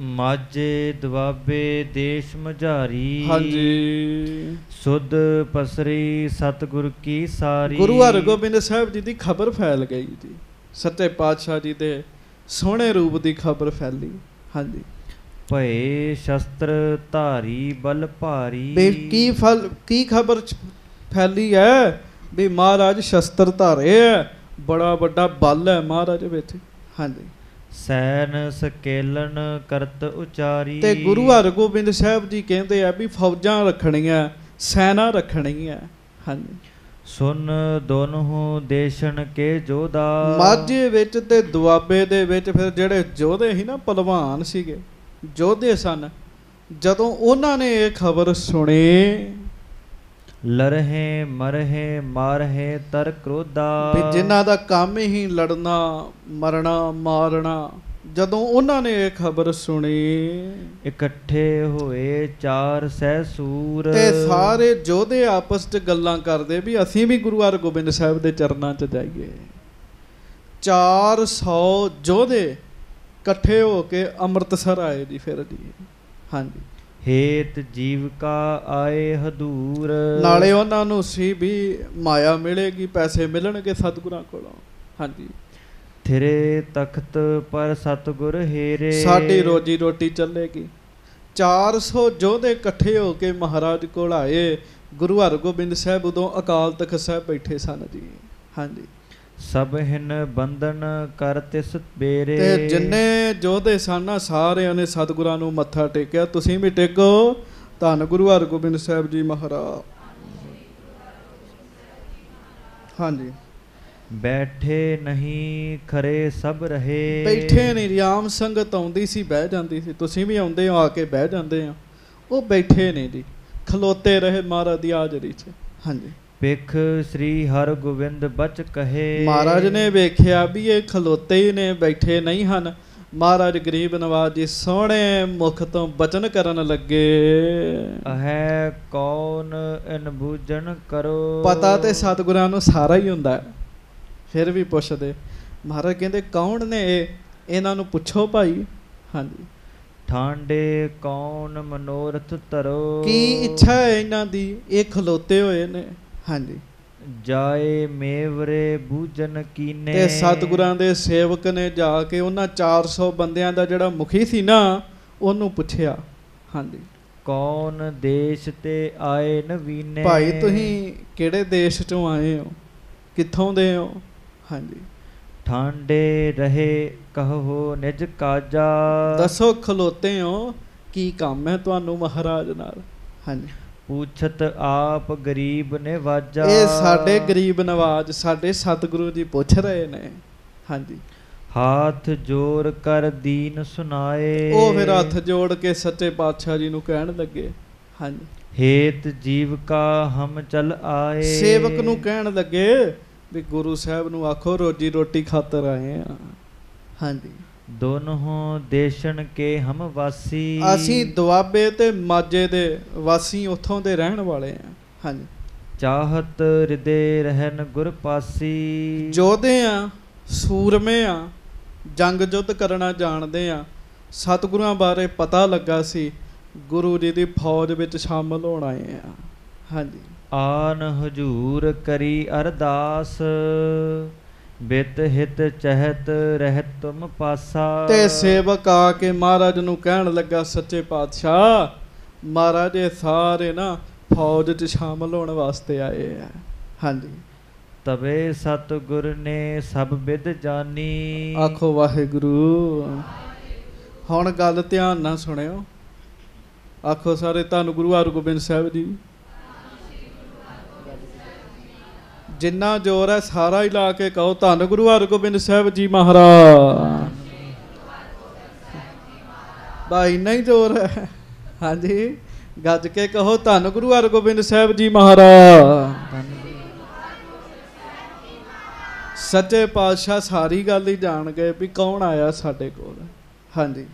ਮਾਝੇ ਦੁਆਬੇ ਦੇਸ਼ ਮਝਾਰੀ। ਹਾਂਜੀ, ਸੁਧ ਪਸਰੀ ਸਤਿਗੁਰ ਕੀ ਸਾਰੀ। ਗੁਰੂ ਹਰਗੋਬਿੰਦ ਸਾਹਿਬ ਜੀ ਦੀ ਖਬਰ ਫੈਲ ਗਈ ਜੀ, ਸੱਚੇ ਪਾਤਸ਼ਾਹ ਜੀ ਦੇ ਸੋਹਣੇ ਰੂਪ ਦੀ ਖਬਰ ਫੈਲੀ। ਹਾਂਜੀ, ਭਏ ਸ਼ਸਤਰ ਧਾਰੀ ਬਲ ਭਾਰੀ। ਕੀ ਖਬਰ ਫੈਲੀ ਹੈ ਵੀ ਮਹਾਰਾਜ ਸ਼ਸਤਰ ਧਾਰੇ ਹੈ, ਬੜਾ ਵੱਡਾ ਬਲ ਹੈ ਮਹਾਰਾਜ ਵਿੱਚ। ਹਾਂਜੀ, ਸੈਨ ਸਕੇਲਨ ਕਰਤ ਉਚਾਰੀ। ਤੇ ਗੁਰੂ ਹਰਗੋਬਿੰਦ ਸਾਹਿਬ ਜੀ ਕਹਿੰਦੇ ਆ ਵੀ ਫੌਜਾਂ ਰੱਖਣੀਆਂ, ਸੈਨਾ ਰੱਖਣੀਆਂ। ਹਾਂਜੀ, ਸੁਨ ਦੋਨੋਂ ਦੇਸ਼ਨ ਕੇ ਜੋਧਾ। ਮਾਝੇ ਵਿੱਚ ਤੇ ਦੁਆਬੇ ਦੇ ਵਿੱਚ ਫਿਰ ਜਿਹੜੇ ਯੋਧੇ ਸੀ ਨਾ, ਪਹਿਲਵਾਨ ਸੀਗੇ, ਯੋਧੇ ਸਨ, ਜਦੋਂ ਉਹਨਾਂ ਨੇ ਇਹ ਖਬਰ ਸੁਣੀ, ਲਰਹੇ ਮਰਹੇ ਮਾਰਹੇ ਤਰ ਕ੍ਰੋਧਾ। ਵੀ ਜਿਨ੍ਹਾਂ ਦਾ ਕੰਮ ਹੀ ਲੜਨਾ, ਮਰਨਾ, ਮਾਰਨਾ, ਜਦੋਂ ਉਹਨਾਂ ਨੇ ਇਹ ਖਬਰ ਸੁਣੀ, ਇਕੱਠੇ ਹੋਏ 4 ਸੈਸੂਰ। ਤੇ ਸਾਰੇ ਯੋਧੇ ਆਪਸ 'ਚ ਗੱਲਾਂ ਕਰਦੇ ਵੀ ਅਸੀਂ ਵੀ ਗੁਰੂ ਹਰਗੋਬਿੰਦ ਸਾਹਿਬ ਦੇ ਚਰਨਾਂ 'ਚ ਜਾਈਏ। 400 ਯੋਧੇ ਇਕੱਠੇ ਹੋ ਕੇ ਅੰਮ੍ਰਿਤਸਰ ਆਏ ਜੀ ਫਿਰ ਜੀ। ਹਾਂਜੀ, ਹੇਤ ਜੀਵਕਾ ਆਏ ਹਦੂਰ। ਨਾਲੇ ਉਹਨਾਂ ਨੂੰ ਸੀ ਵੀ ਮਾਇਆ ਮਿਲੇਗੀ, ਪੈਸੇ ਮਿਲਣਗੇ ਸਤਿਗੁਰਾਂ ਕੋਲੋਂ। ਹਾਂਜੀ, ਥਿਰੇ ਤਖਤ ਪਰ ਸਤਿਗੁਰ ਹੇਰੇ। ਸਾਡੀ ਰੋਜੀ ਰੋਟੀ ਚੱਲੇਗੀ। 400 ਯੋਧੇ ਇਕੱਠੇ ਹੋ ਕੇ ਮਹਾਰਾਜ ਕੋਲ ਆਏ। ਗੁਰੂ ਹਰਗੋਬਿੰਦ ਸਾਹਿਬ ਉਦੋਂ ਅਕਾਲ ਤਖਤ ਸਾਹਿਬ ਬੈਠੇ ਸਨ ਜੀ। ਹਾਂਜੀ, ਸਭ ਹਿਨ ਬੰਧਨ ਕਰ ਤਿਸ ਬੇਰੇ। ਤੇ ਜਿੰਨੇ ਯੋਧੇ ਸਨ ਸਾਰਿਆਂ ਨੇ ਸਤਿਗੁਰਾਂ ਨੂੰ ਮੱਥਾ ਟੇਕਿਆ। ਤੁਸੀਂ ਵੀ ਟੇਕੋ। ਧੰਨ ਗੁਰੂ ਹਰਗੋਬਿੰਦ ਸਾਹਿਬ ਜੀ ਮਹਾਰਾਜ। ਹਾਂਜੀ, ਬੈਠੇ ਨਹੀਂ ਖਰੇ ਸਭ ਰਹੇ। ਬੈਠੇ ਨਹੀਂ, ਆਮ ਸੰਗਤ ਆਉਂਦੀ ਸੀ ਬਹਿ ਜਾਂਦੀ ਸੀ, ਤੁਸੀਂ ਵੀ ਆਉਂਦੇ ਹੋ ਆ ਕੇ ਬਹਿ ਜਾਂਦੇ ਆ। ਉਹ ਬੈਠੇ ਨਹੀਂ ਜੀ, ਖਲੋਤੇ ਰਹੇ ਮਹਾਰਾਜ ਦੀ ਹਾਜ਼ਰੀ 'ਚ। ਹਾਂਜੀ, ਪਿਖ ਸ੍ਰੀ ਹਰਗੋਬਿੰਦ ਬਚ ਕਹੇ। ਮਹਾਰਾਜ ਨੇ ਵੇਖਿਆ ਵੀ ਇਹ ਖਲੋਤੇ ਹੀ ਨੇ, ਬੈਠੇ ਨਹੀਂ ਹਨ। ਮਹਾਰਾਜ ਗਰੀਬ ਨਵਾਜ ਜੀ ਸੋਹਣੇ ਮੁਖ ਤੋਂ ਬਚਨ ਕਰਨ ਲੱਗੇ। ਅਹੈ ਕੌਣ ਇਨ ਬੂਝਣ ਕਰੋ। ਪਤਾ ਤੇ ਸਤਿਗੁਰਾਂ ਨੂੰ ਸਾਰਾ ਹੀ ਹੁੰਦਾ, ਫਿਰ ਵੀ ਪੁੱਛਦੇ। ਮਹਾਰਾਜ ਕਹਿੰਦੇ ਕੌਣ ਨੇ ਇਹ, ਇਹਨਾਂ ਨੂੰ ਪੁੱਛੋ ਭਾਈ। ਹਾਂਜੀ, ਠਾਂਡੇ ਕੌਣ ਮਨੋਰਥ ਧਰੋ। ਕੀ ਇੱਛਾ ਹੈ ਇਹਨਾਂ ਦੀ, ਇਹ ਖਲੋਤੇ ਹੋਏ ਨੇ। ਹਾਂਜੀ, ਜਾਏ ਮੇਵਰੇ ਬੂਝਨ ਕੀਨੇ। ਤੇ ਸਤਿਗੁਰਾਂ ਦੇ ਸੇਵਕ ਨੇ ਜਾ ਕੇ ਉਹਨਾਂ 400 ਬੰਦਿਆਂ ਦਾ ਜਿਹੜਾ ਮੁਖੀ ਸੀ ਨਾ, ਉਹਨੂੰ ਪੁੱਛਿਆ। ਹਾਂਜੀ, ਕੌਣ ਦੇਸ਼ ਤੇ ਆਏ ਨਵੀਨੇ। ਭਾਈ ਤੁਸੀਂ ਕਿਹੜੇ ਦੇਸ਼ 'ਚੋਂ ਆਏ ਹੋ, ਕਿੱਥੋਂ ਦੇ ਹੋ। ਹਾਂਜੀ, ਠਾਂਡੇ ਰਹੇ ਕਹੋ ਨਿਜ ਕਾਜਾ। ਦੱਸੋ ਖਲੋਤੇ ਹੋ, ਕੀ ਕੰਮ ਹੈ ਤੁਹਾਨੂੰ ਮਹਾਰਾਜ ਨਾਲ। ਹਾਂਜੀ, ਪੁੱਛਤ ਆਪ ਗਰੀਬ ਨਿਵਾਜਾ। ਇਹ ਸਾਡੇ ਗਰੀਬ ਨਵਾਜ, ਸਾਡੇ ਸਤਿਗੁਰੂ ਜੀ ਪੁੱਛ ਰਹੇ ਨੇ। ਹਾਂਜੀ, ਹਾਥ ਜੋੜ ਕਰ ਦੀਨ ਸੁਨਾਏ। ਉਹ ਫਿਰ ਹੱਥ ਜੋੜ ਕੇ ਸੱਚੇ ਪਾਤਸ਼ਾਹ ਜੀ ਨੂੰ ਕਹਿਣ ਲੱਗੇ, ਹਾਂਜੀ, ਹੇਤ ਜੀਵ ਕਾ ਹਮ ਚਲ ਆਏ। ਸੇਵਕ ਨੂੰ ਕਹਿਣ ਲੱਗੇ ਵੀ ਗੁਰੂ ਸਾਹਿਬ ਨੂੰ ਆਖੋ ਰੋਜੀ ਰੋਟੀ ਖਾਤਰ ਆਏ ਆ। ਹਾਂਜੀ, ਦੋਨੋਂ ਦੇਸ਼ਨ ਕੇ ਹਮ ਵਾਸੀ। ਅਸੀਂ ਦੁਆਬੇ ਤੇ ਮਾਝੇ ਦੇ ਵਾਸੀ, ਉੱਥੋਂ ਦੇ ਰਹਿਣ ਵਾਲੇ ਆ। ਹਾਂਜੀ, ਚਾਹਤ ਹਿਰਦੇ ਰਹਿਣ ਗੁਰ ਪਾਸੀ। ਯੋਧੇ ਆ, ਸੂਰਮੇ ਆ, ਜੰਗ ਯੁੱਧ ਕਰਨਾ ਜਾਣਦੇ ਆ। ਸਤਿਗੁਰਾਂ ਬਾਰੇ ਪਤਾ ਲੱਗਾ ਸੀ, ਗੁਰੂ ਜੀ ਦੀ ਫੌਜ ਵਿੱਚ ਸ਼ਾਮਲ ਹੋਣ ਆਏ ਆ। ਹਾਂਜੀ, ਆਨ ਹਜੂਰ ਕਰੀ ਅਰਦਾਸ। ਬਿਤ ਹਿਤ ਚਹਿਤ ਰਹਿਤ ਤੁਮ ਪਾਸਾ। ਤੇ ਸੇਵਕ ਆ ਕੇ ਮਹਾਰਾਜ ਨੂੰ ਕਹਿਣ ਲੱਗਾ, ਸੱਚੇ ਪਾਤਸ਼ਾਹ, ਮਹਾਰਾਜ ਇਹ ਸਾਰੇ ਨਾ ਫੌਜ 'ਚ ਸ਼ਾਮਲ ਹੋਣ ਵਾਸਤੇ ਆਏ ਆ। ਹਾਂਜੀ, ਤਵੇ ਸਤਿਗੁਰ ਨੇ ਸਭ ਵਿਦ ਜਾਨੀ। ਆਖੋ ਵਾਹਿਗੁਰੂ। ਹੁਣ ਗੱਲ ਧਿਆਨ ਨਾਲ ਸੁਣਿਓ, ਆਖੋ ਸਾਰੇ ਧੰਨ ਗੁਰੂ ਹਰਗੋਬਿੰਦ ਸਾਹਿਬ ਜੀ। ਜਿੰਨਾ ਜ਼ੋਰ ਹੈ ਸਾਰਾ ਹੀ ਲਾ ਕੇ ਕਹੋ, ਧੰਨ ਗੁਰੂ ਹਰਗੋਬਿੰਦ ਸਾਹਿਬ ਜੀ ਮਹਾਰਾਜ। ਬਾ ਇੰਨਾ ਹੀ ਜ਼ੋਰ ਹੈ। ਹਾਂਜੀ, ਗੱਜ ਕੇ ਕਹੋ, ਧੰਨ ਗੁਰੂ ਹਰਗੋਬਿੰਦ ਸਾਹਿਬ ਜੀ ਮਹਾਰਾਜ। ਸੱਚੇ ਪਾਤਸ਼ਾਹ ਸਾਰੀ ਗੱਲ ਹੀ ਜਾਣ ਗਏ ਵੀ ਕੌਣ ਆਇਆ ਸਾਡੇ ਕੋਲ। ਹਾਂਜੀ,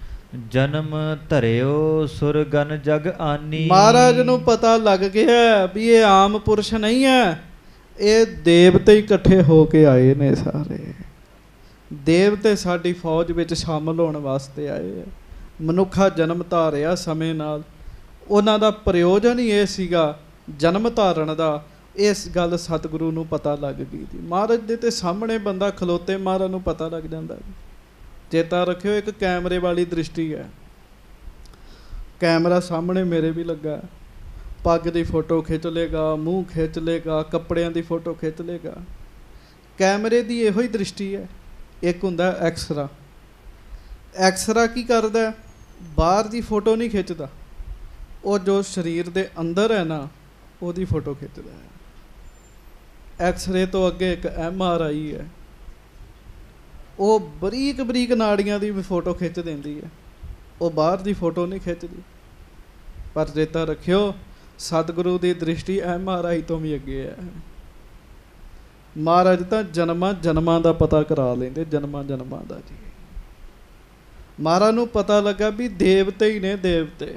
ਜਨਮ ਧਰਿਓ ਸੁਰਗਨ ਜਗ ਆਨੀ। ਮਹਾਰਾਜ ਨੂੰ ਪਤਾ ਲੱਗ ਗਿਆ ਵੀ ਇਹ ਆਮ ਪੁਰਸ਼ ਨਹੀਂ ਹੈ, ਇਹ ਦੇਵਤੇ ਇਕੱਠੇ ਹੋ ਕੇ ਆਏ ਨੇ। ਸਾਰੇ ਦੇਵਤੇ ਸਾਡੀ ਫੌਜ ਵਿੱਚ ਸ਼ਾਮਲ ਹੋਣ ਵਾਸਤੇ ਆਏ ਆ। ਮਨੁੱਖਾ ਜਨਮ ਧਾਰਿਆ ਸਮੇਂ ਨਾਲ, ਉਹਨਾਂ ਦਾ ਪ੍ਰਯੋਜਨ ਹੀ ਇਹ ਸੀਗਾ ਜਨਮ ਧਾਰਨ ਦਾ। ਇਸ ਗੱਲ ਸਤਿਗੁਰੂ ਨੂੰ ਪਤਾ ਲੱਗ ਗਈ ਸੀ। ਮਹਾਰਾਜ ਦੇ ਤੇ ਸਾਹਮਣੇ ਬੰਦਾ ਖਲੋਤੇ, ਮਹਾਰਾਜ ਨੂੰ ਪਤਾ ਲੱਗ ਜਾਂਦਾ। ਚੇਤਾ ਰੱਖਿਓ, ਇੱਕ ਕੈਮਰੇ ਵਾਲੀ ਦ੍ਰਿਸ਼ਟੀ ਹੈ। ਕੈਮਰਾ ਸਾਹਮਣੇ ਮੇਰੇ ਵੀ ਲੱਗਾ, ਪੱਗ ਦੀ ਫੋਟੋ ਖਿੱਚ ਲੇਗਾ, ਮੂੰਹ ਖਿੱਚ ਲੇਗਾ, ਕੱਪੜਿਆਂ ਦੀ ਫੋਟੋ ਖਿੱਚ ਲੇਗਾ। ਕੈਮਰੇ ਦੀ ਇਹੋ ਹੀ ਦ੍ਰਿਸ਼ਟੀ ਹੈ। ਇੱਕ ਹੁੰਦਾ ਐਕਸਰਾ। ਐਕਸਰਾ ਕੀ ਕਰਦਾ? ਬਾਹਰ ਦੀ ਫੋਟੋ ਨਹੀਂ ਖਿੱਚਦਾ, ਉਹ ਜੋ ਸਰੀਰ ਦੇ ਅੰਦਰ ਹੈ ਨਾ, ਉਹਦੀ ਫੋਟੋ ਖਿੱਚਦਾ ਹੈ। ਐਕਸਰੇ ਤੋਂ ਅੱਗੇ ਇੱਕ MRI ਹੈ, ਉਹ ਬਰੀਕ ਬਰੀਕ ਨਾੜੀਆਂ ਦੀ ਵੀ ਫੋਟੋ ਖਿੱਚ ਦਿੰਦੀ ਹੈ, ਉਹ ਬਾਹਰ ਦੀ ਫੋਟੋ ਨਹੀਂ ਖਿੱਚਦੀ। ਪਰ ਚੇਤਾ ਰੱਖਿਓ, ਸਤਿਗੁਰੂ ਦੀ ਦ੍ਰਿਸ਼ਟੀ MRI ਤੋਂ ਵੀ ਅੱਗੇ ਹੈ। ਮਹਾਰਾਜ ਤਾਂ ਜਨਮਾਂ ਜਨਮਾਂ ਦਾ ਪਤਾ ਕਰਾ ਲੈਂਦੇ, ਜਨਮਾਂ ਜਨਮਾਂ ਦਾ ਜੀ। ਮਹਾਰਾਜ ਨੂੰ ਪਤਾ ਲੱਗਾ ਵੀ ਦੇਵਤੇ ਹੀ ਨੇ, ਦੇਵਤੇ।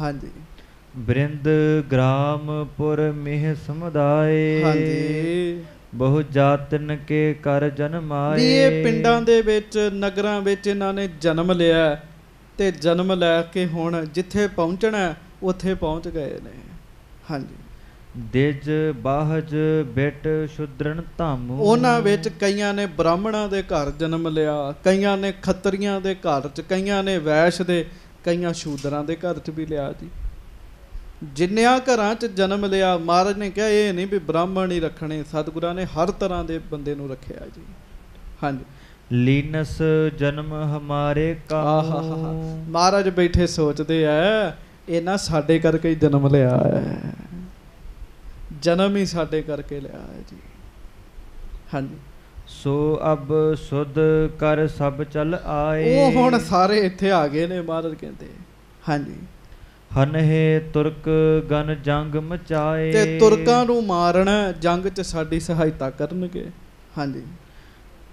ਹਾਂਜੀ, ਬ੍ਰਿੰਦ ਗ੍ਰਾਮਪੁਰ ਮਿਹ ਸਮੁਦਾਏ। ਹਾਂਜੀ, ਬਹੁ ਜਾਤਨ ਕੇ ਕਰ ਜਨਮਾਏ। ਇਹ ਪਿੰਡਾਂ ਦੇ ਵਿੱਚ, ਨਗਰਾਂ ਵਿੱਚ ਇਹਨਾਂ ਨੇ ਜਨਮ ਲਿਆ, ਤੇ ਜਨਮ ਲੈ ਕੇ ਹੁਣ ਜਿੱਥੇ ਪਹੁੰਚਣਾ ਉੱਥੇ ਪਹੁੰਚ ਗਏ ਨੇ। ਹਾਂਜੀ, ਦਿਜ ਬਾਹਜ ਬਿਟ ਸ਼ੁਦਰਨ ਧਾਮੂ। ਉਹਨਾਂ ਵਿੱਚ ਕਈਆਂ ਨੇ ਬ੍ਰਾਹਮਣਾਂ ਦੇ ਘਰ ਜਨਮ ਲਿਆ, ਕਈਆਂ ਨੇ ਖੱਤਰੀਆਂ ਦੇ ਘਰ 'ਚ, ਕਈਆਂ ਨੇ ਵੈਸ਼ ਦੇ, ਕਈਆਂ ਸ਼ੂਦਰਾਂ ਦੇ ਘਰ 'ਚ ਵੀ ਲਿਆ ਜੀ। ਜਿੰਨਿਆਂ ਘਰਾਂ 'ਚ ਜਨਮ ਲਿਆ, ਮਹਾਰਾਜ ਨੇ ਕਿਹਾ ਇਹ ਨਹੀਂ ਵੀ ਬ੍ਰਾਹਮਣ ਹੀ ਰੱਖਣੇ, ਸਤਿਗੁਰਾਂ ਨੇ ਹਰ ਤਰ੍ਹਾਂ ਦੇ ਬੰਦੇ ਨੂੰ ਰੱਖਿਆ ਜੀ। ਹਾਂਜੀ, ਲੀਨਸ ਜਨਮ ਹਮਾਰੇ ਕਾ। ਮਹਾਰਾਜ ਬੈਠੇ ਸੋਚਦੇ ਆ, ਇਹ ਨਾ ਸਾਡੇ ਕਰਕੇ ਹੀ ਜਨਮ ਲਿਆ ਹੈ, ਜਨਮ ਹੀ ਸਾਡੇ ਕਰਕੇ ਲਿਆ ਹੈ ਜੀ। ਹਾਂਜੀ, ਸੋ ਅਬ ਸੁਧ ਕਰ ਸਭ ਚਲ ਆਏ। ਉਹ ਹੁਣ ਸਾਰੇ ਇੱਥੇ ਆ ਗਏ ਨੇ, ਮਹਾਰਾਜ ਕਹਿੰਦੇ। ਹਾਂਜੀ, ਹਨਹੇ ਤੁਰਕ ਗਨ ਜੰਗ ਮਚਾਏ। ਤੇ ਤੁਰਕਾਂ ਨੂੰ ਮਾਰਨਾ, ਜੰਗ 'ਚ ਸਾਡੀ ਸਹਾਇਤਾ ਕਰਨਗੇ। ਹਾਂਜੀ,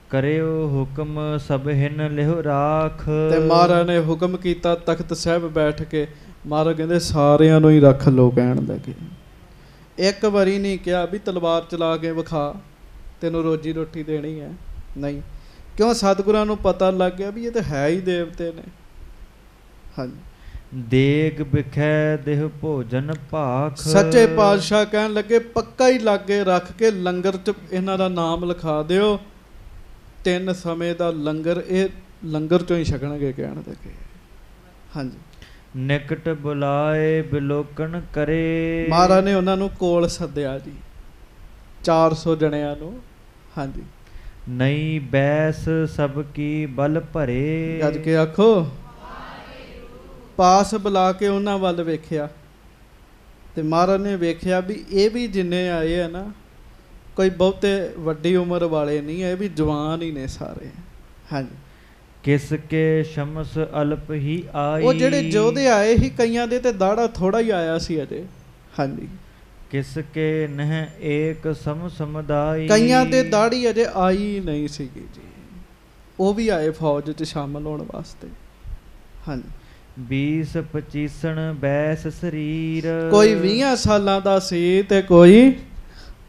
ਕਰਿਓ ਹੁਕਮ ਸਭ ਹਿਨ ਲਿਹੁ ਰਾਖ। ਤੇ ਮਹਾਰਾਜ ਨੇ ਹੁਕਮ ਕੀਤਾ, ਤਖਤ ਸਾਹਿਬ ਬੈਠ ਕੇ ਮਹਾਰਾਜ ਕਹਿੰਦੇ ਸਾਰਿਆਂ ਨੂੰ ਹੀ ਰੱਖ ਲਓ। ਕਹਿਣ ਲੱਗੇ, ਇੱਕ ਵਾਰੀ ਨਹੀਂ ਕਿਹਾ ਵੀ ਤਲਵਾਰ ਚਲਾ ਕੇ ਵਿਖਾ, ਤੈਨੂੰ ਰੋਜੀ ਰੋਟੀ ਦੇਣੀ ਹੈ। ਨਹੀਂ, ਕਿਉਂ? ਸਤਿਗੁਰਾਂ ਨੂੰ ਪਤਾ ਲੱਗ ਗਿਆ ਵੀ ਇਹ ਤਾਂ ਹੈ ਹੀ ਦੇਵਤੇ ਨੇ। ਹਾਂਜੀ, ਦੇਗ ਬਿਖੈ ਦੇਹ ਭੋਜਨ ਭਾਖ। ਸੱਚੇ ਪਾਤਸ਼ਾਹ ਕਹਿਣ ਲੱਗੇ, ਪੱਕਾ ਹੀ ਲਾਗੇ ਰੱਖ ਕੇ ਲੰਗਰ 'ਚ ਇਹਨਾਂ ਦਾ ਨਾਮ ਲਿਖਾ ਦਿਓ, 3 ਸਮੇਂ ਦਾ ਲੰਗਰ ਇਹ ਲੰਗਰ 'ਚੋਂ ਹੀ ਛਕਣਗੇ। ਕਹਿਣ ਲੱਗੇ, ਹਾਂਜੀ, ਨਿਕਟ ਬੁਲਾਏ ਬਿਲੋਕਣ ਕਰੇ। ਮਹਾਰਾਜ ਨੇ ਉਹਨਾਂ ਨੂੰ ਕੋਲ ਸੱਦਿਆ ਜੀ, 400 ਜਣਿਆਂ ਨੂੰ। ਹਾਂਜੀ, ਨਹੀਂ ਬੈਸ ਸਭ ਕੀ ਬਲ ਭਰੇ। ਗੱਜ ਕੇ ਆਖੋ, ਪਾਸ ਬੁਲਾ ਕੇ ਉਹਨਾਂ ਵੱਲ ਵੇਖਿਆ, ਤੇ ਮਹਾਰਾਜ ਨੇ ਵੇਖਿਆ ਵੀ ਇਹ ਵੀ ਜਿੰਨੇ ਆਏ ਆ ਨਾ, ਕੋਈ ਬਹੁਤੇ ਵੱਡੀ ਉਮਰ ਵਾਲੇ ਨਹੀਂ, ਇਹ ਵੀ ਜਵਾਨ ਹੀ ਨੇ ਸਾਰੇ। हाँ किसके शमस अल्प ही आई। वो जेड़े जोधे आए ही कईयां दे ते दाड़ा थोड़ा ही आया सी अजे। हाँ जी। किसके नह एक सम समुदाय। कईयां दे दाड़ी अजे आई नहीं सी जी, वो भी आए फौज च शामिल होने वास्ते। हाँ जी। 20-25 बैस शरीर। कोई 20 सालां दा सी ते कोई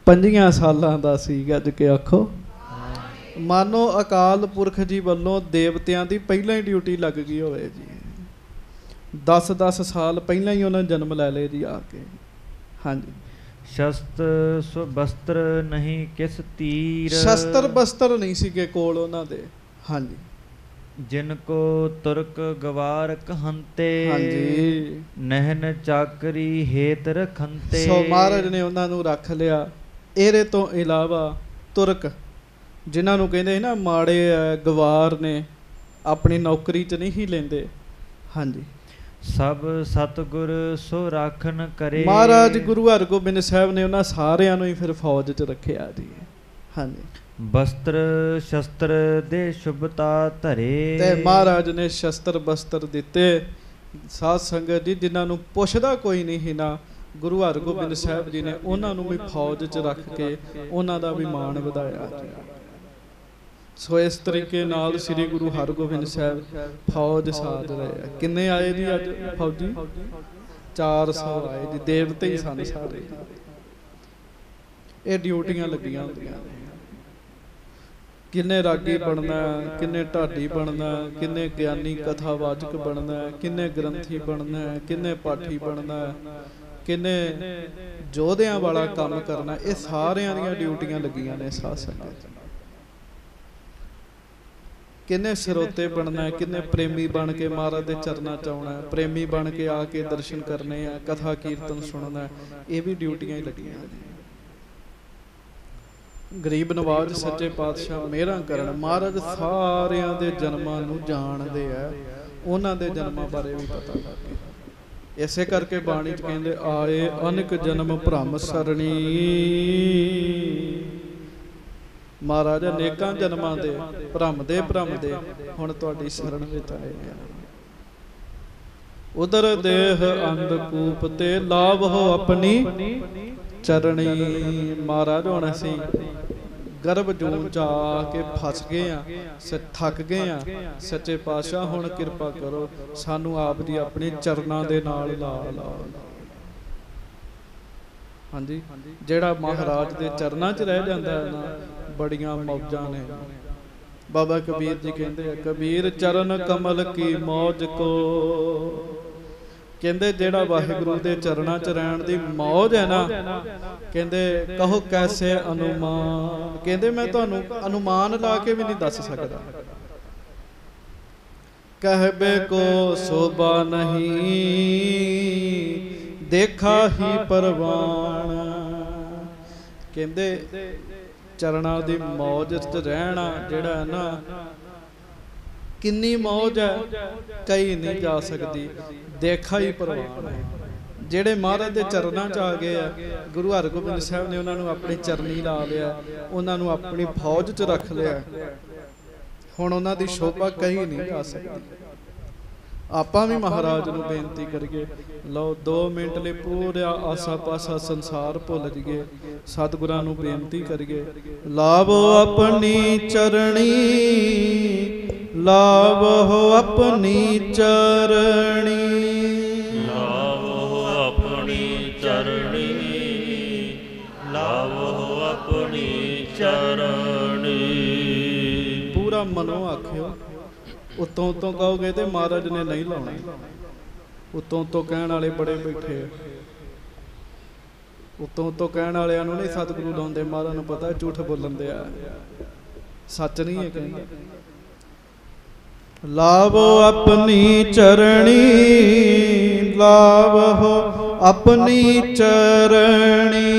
5 सालां दा सी। गज के आखो मानो अकाल पुरख जी वालों देवतियां दी पहला ही ड्यूटी लग गई होवे जी। 10-10 साल पहला ही उन्होंने जन्म लै ले जी आके। हाँ जी। शस्त्र सो बस्त्र नहीं किस तीर। शस्त्र बस्त्र नहीं सीगे कोल उन्हां दे। हाँ जी। जिनको तुर्क गवार कहंते। हाँ जी। नहन चाकरी हेत रखंते। सो महाराज ने उन्हां नूं रख लिया। ਇਹਦੇ ਤੋਂ ਇਲਾਵਾ ਤੁਰਕ जिन्हां नूं कहंदे ना माड़े गवार ने अपनी नौकरी च नहीं लेंदे। हाँ जी। सब सतगुर सो राखन करे। महाराज गुरु हरगोबिंद साहब ने उन्हां सारियां नूं ही फिर फौज च रखिया जी। हाँ जी। वस्त्र शस्त्र दे शुभता धरे। ते महाराज ने शस्त्र बस्त्र दिते साध संगत जी जिन्हां नूं पुछदा कोई नहीं ना। गुरु हरगोबिंद साहब जी ने उन्हां नूं भी फौज च रख के उन्हां दा भी मान वधाया। सो इस तरीके नाल श्री गुरु हरगोबिंद साहब फौज साध रहे। किन्ने आए जी अज फौजी? 400 आए जी। देवते ही सन सारे। ये ड्यूटियां लगियां होंदियां। किन्ने रागी बनना, किन्ने ढाडी बनना, किन्ने ज्ञानी कथावाचक बनना, किन्ने ग्रंथी बनना, किन्ने पाठी बनना, किन्ने जोधियां वाला काम करना। ये सारियां दियां ड्यूटियां लगियां ने साध संगत। किन्ने सरोते बनना है, किन्ने प्रेमी बन के महाराज के चरना च आउणा है, प्रेमी बन के आके दर्शन करने हैं, कथा कीर्तन सुनना है। ये भी ड्यूटियां ही लगियां। गरीब नवाज सच्चे पातशाह मेहरां करन। महाराज सारियां दे जन्मां नूं जाणदे आ, उन्हां दे जन्मां बारे भी पता लगे। इसे करके बाणी च कहंदे आए अनेक जन्म भ्रम सरणी। महाराज अनेकां जन्मां दे भ्रम दे हुण तुहाडी शरण विच आए आ। उधर देह अंधकूप ते लाभ हो अपनी चरणी। महाराज हुण असीं गर्भ जून च आके फस गए आ, थक गए आ। सच्चे पातशाह हुण किरपा करो सानू आप जी अपने चरनां दे नाल ला ला। हाँ जी। जेड़ा महाराज दे चरनां च रह जांदा है ना, बड़ियां मौजां ने। बाबा कबीर जी कहंदे कबीर चरण कमल की मौज को। कहंदे जेड़ा वाहिगुरु दे चरणां च रहण दी मौज है ना, कहंदे कहो कैसे अनुमान। कहंदे मैं तुहानू अनुमान ला के भी नहीं दस सकदा। कहबे को शोभा नहीं देखा ही परवान। कहंदे चरणां दी मौज च रहना जेड़ा है ना, किन्नी मौज है कई नहीं जा सकती। देखा ही परवान है। जेड़े महाराज दे चरणां च आ गए आ, गुरु हरगोबिंद साहब ने उन्होंने अपनी चरनी ला लिया, उन्होंने अपनी फौज च रख लिया। हुण उन्हां दी शोभा कहीं नहीं जा सकती। आपां भी महाराज नूं बेनती करिए, लो 2 मिनट लई पूरा आसा पासा संसार भुल जाइए, सतगुरां नूं बेनती करिए। लावो अपनी चरणी, लावो अपनी चरणी, लावो अपनी चरणी, लावो अपनी चरणी। पूरा मनो आखियो। उत्तों उत्तों कहोगे तो महाराज ने नहीं लाना। उत्तों उत्तों कहण वाले बड़े बैठे। उत्तों उत्तों कहण वालियां नूं नहीं सतगुरु लाउंदे, महाराज नूं पता झूठ बोलन दे आ, सच नहीं है कहंदा। लावो अपनी चरणी, लावो अपनी चरणी,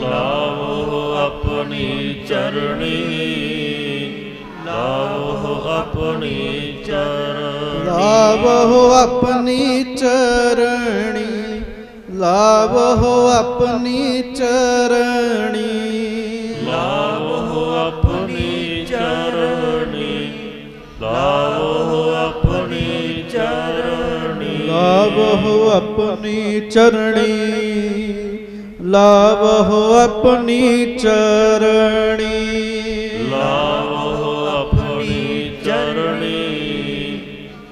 लावो अपनी चरणी, लावो अपनी चरणी, लावो अपनी चरणी, लावो अपनी चरणी, लावो अपनी चरणी, ਲਾਵਹੁ ਆਪਣੀ ਚਰਣੀ, ਲਾਵਹੁ ਆਪਣੀ ਚਰਣੀ, ਲਾਵਹੁ ਆਪਣੀ ਚਰਣੀ,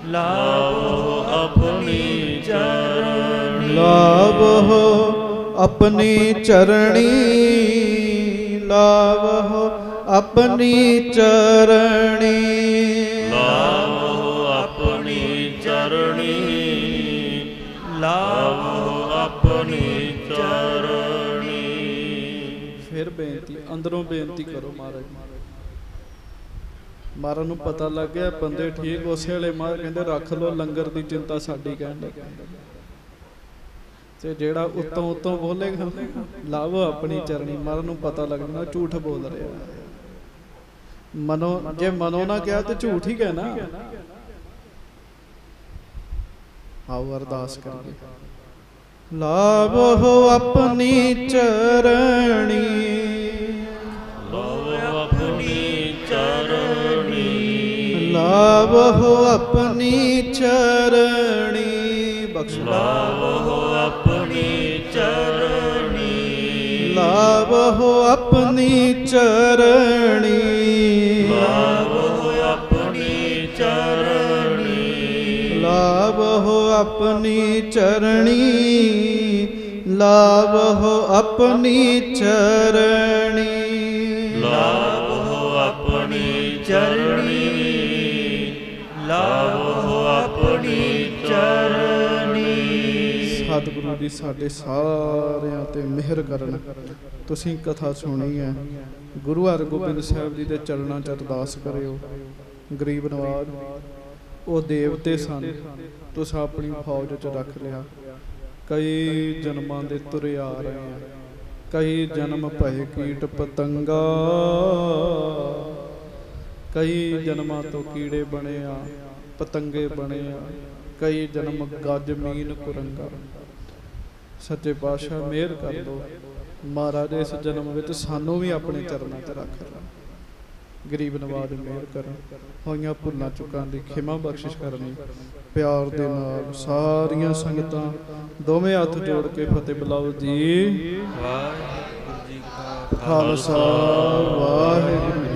ਲਾਵਹੁ ਆਪਣੀ ਚਰਣੀ, ਲਾਵਹੁ ਆਪਣੀ ਚਰਣੀ, ਲਾਵਹੁ ਆਪਣੀ ਚਰਣੀ, ਲਾਵਹੁ ਆਪਣੀ ਚਰਣੀ, ਲਾਵਹੁ ਆਪਣੀ ਚਰਣੀ। ਫਿਰ ਬੇਨਤੀ, ਅੰਦਰੋਂ ਬੇਨਤੀ ਕਰੋ ਮਹਾਰਾਜ। ਮਹਾਰਾਜ ਨੂੰ ਪਤਾ ਲੱਗ ਗਿਆ ਬੰਦੇ ਠੀਕ, ਉਸੇ ਵੇਲੇ ਮਹਾਰਾਜ ਕਹਿੰਦੇ ਰੱਖ ਲੋ ਲੰਗਰ ਦੀ ਚਿੰਤਾ ਸਾਡੀ ਕਹਿੰਦੇ। ਤੇ ਜਿਹੜਾ ਉੱਤੋਂ ਬੋਲੇਗਾ ਲਾਵੋ ਆਪਣੀ ਚਰਣੀ, ਮਹਾਰਾਜ ਨੂੰ ਪਤਾ ਲੱਗ ਜਾਣਾ ਝੂਠ ਬੋਲ ਰਿਹਾ। ਮਨੋ ਜੇ ਮਨੋ ਨਾ ਕਿਹਾ ਤੇ ਝੂਠ ਹੀ ਕਹਿਣਾ। ਆਓ ਅਰਦਾਸ ਕਰੀਏ। ਲਾਵੋ ਆਪਣੀ ਚਰਣੀ, ਲਾਵਹੁ ਆਪਣੀ ਚਰਣੀ, ਲਾਵੋ ਆਪਣੀ ਚਰਣੀ, ਬਖਸ਼ ਲਾਵਹੁ ਆਪਣੀ ਚਰਣੀ, ਲਾਵੋ ਆਪਣੀ ਚਰਣੀ, ਲਾਵਹੁ ਆਪਣੀ ਚਰਣੀ, ਲਾਵੋ ਆਪਣੀ ਚਰਣੀ, ਲਾਵੋ ਆਪਣੀ ਚਰਣੀ, ਲਾਵਹੁ ਆਪਣੀ ਚਰਣੀ, ਲਾਵਹੁ ਆਪਣੀ ਚਰਣੀ। ਸਤਿਗੁਰੂ ਜੀ ਸਾਡੇ ਸਾਰਿਆਂ ਤੇ ਮਿਹਰ ਕਰਨ। ਤੁਸੀਂ ਕਥਾ ਸੁਣੀ ਹੈ, ਗੁਰੂ ਹਰਗੋਬਿੰਦ ਸਾਹਿਬ ਜੀ ਦੇ ਚਰਨਾਂ 'ਚ ਅਰਦਾਸ ਕਰਿਓ। ਗਰੀਬ ਨਵਾਜ ਉਹ ਦੇਵਤੇ ਸਨ, ਤੁਸੀਂ ਆਪਣੀ ਫੌਜ 'ਚ ਰੱਖ ਲਿਆ। ਕਈ ਜਨਮਾਂ ਦੇ ਤੁਰੇ ਆ ਰਹੇ ਆ, ਕਈ ਜਨਮ ਭਏ ਕੀਟ ਪਤੰਗਾ, ਕਈ ਜਨਮਾਂ ਤੋਂ ਕੀੜੇ ਬਣੇ ਆ, ਪਤੰਗੇ ਬਣੇ ਆ, ਕਈ ਜਨਮ ਗੱਜ ਮੀਨ ਕੁਰੰਗਾ। ਸੱਚੇ ਪਾਤਸ਼ਾਹ ਮਿਹਰ ਕਰ ਦੋ ਮਹਾਰਾਜ, ਇਸ ਜਨਮ ਵਿੱਚ ਸਾਨੂੰ ਵੀ ਆਪਣੇ ਚਰਨਾਂ 'ਚ ਰੱਖ ਲੈ। ਗਰੀਬ ਨਵਾਜ ਮਿਹਰ ਕਰਨ, ਹੋਈਆਂ ਭੁੱਲਾਂ ਚੁੱਕਾਂ ਦੀ ਖਿਮਾ ਬਖਸ਼ਿਸ਼ ਕਰਨੀ। ਪਿਆਰ ਦੇ ਨਾਲ ਸਾਰੀਆਂ ਸੰਗਤਾਂ ਦੋਵੇਂ ਹੱਥ ਜੋੜ ਕੇ ਫਤਿਹ ਬੁਲਾਓ ਜੀ। ਵਾਹਿਗੁਰੂ ਜੀ ਕਾ ਖਾਲਸਾ ਵਾਹਿਗੁਰੂ।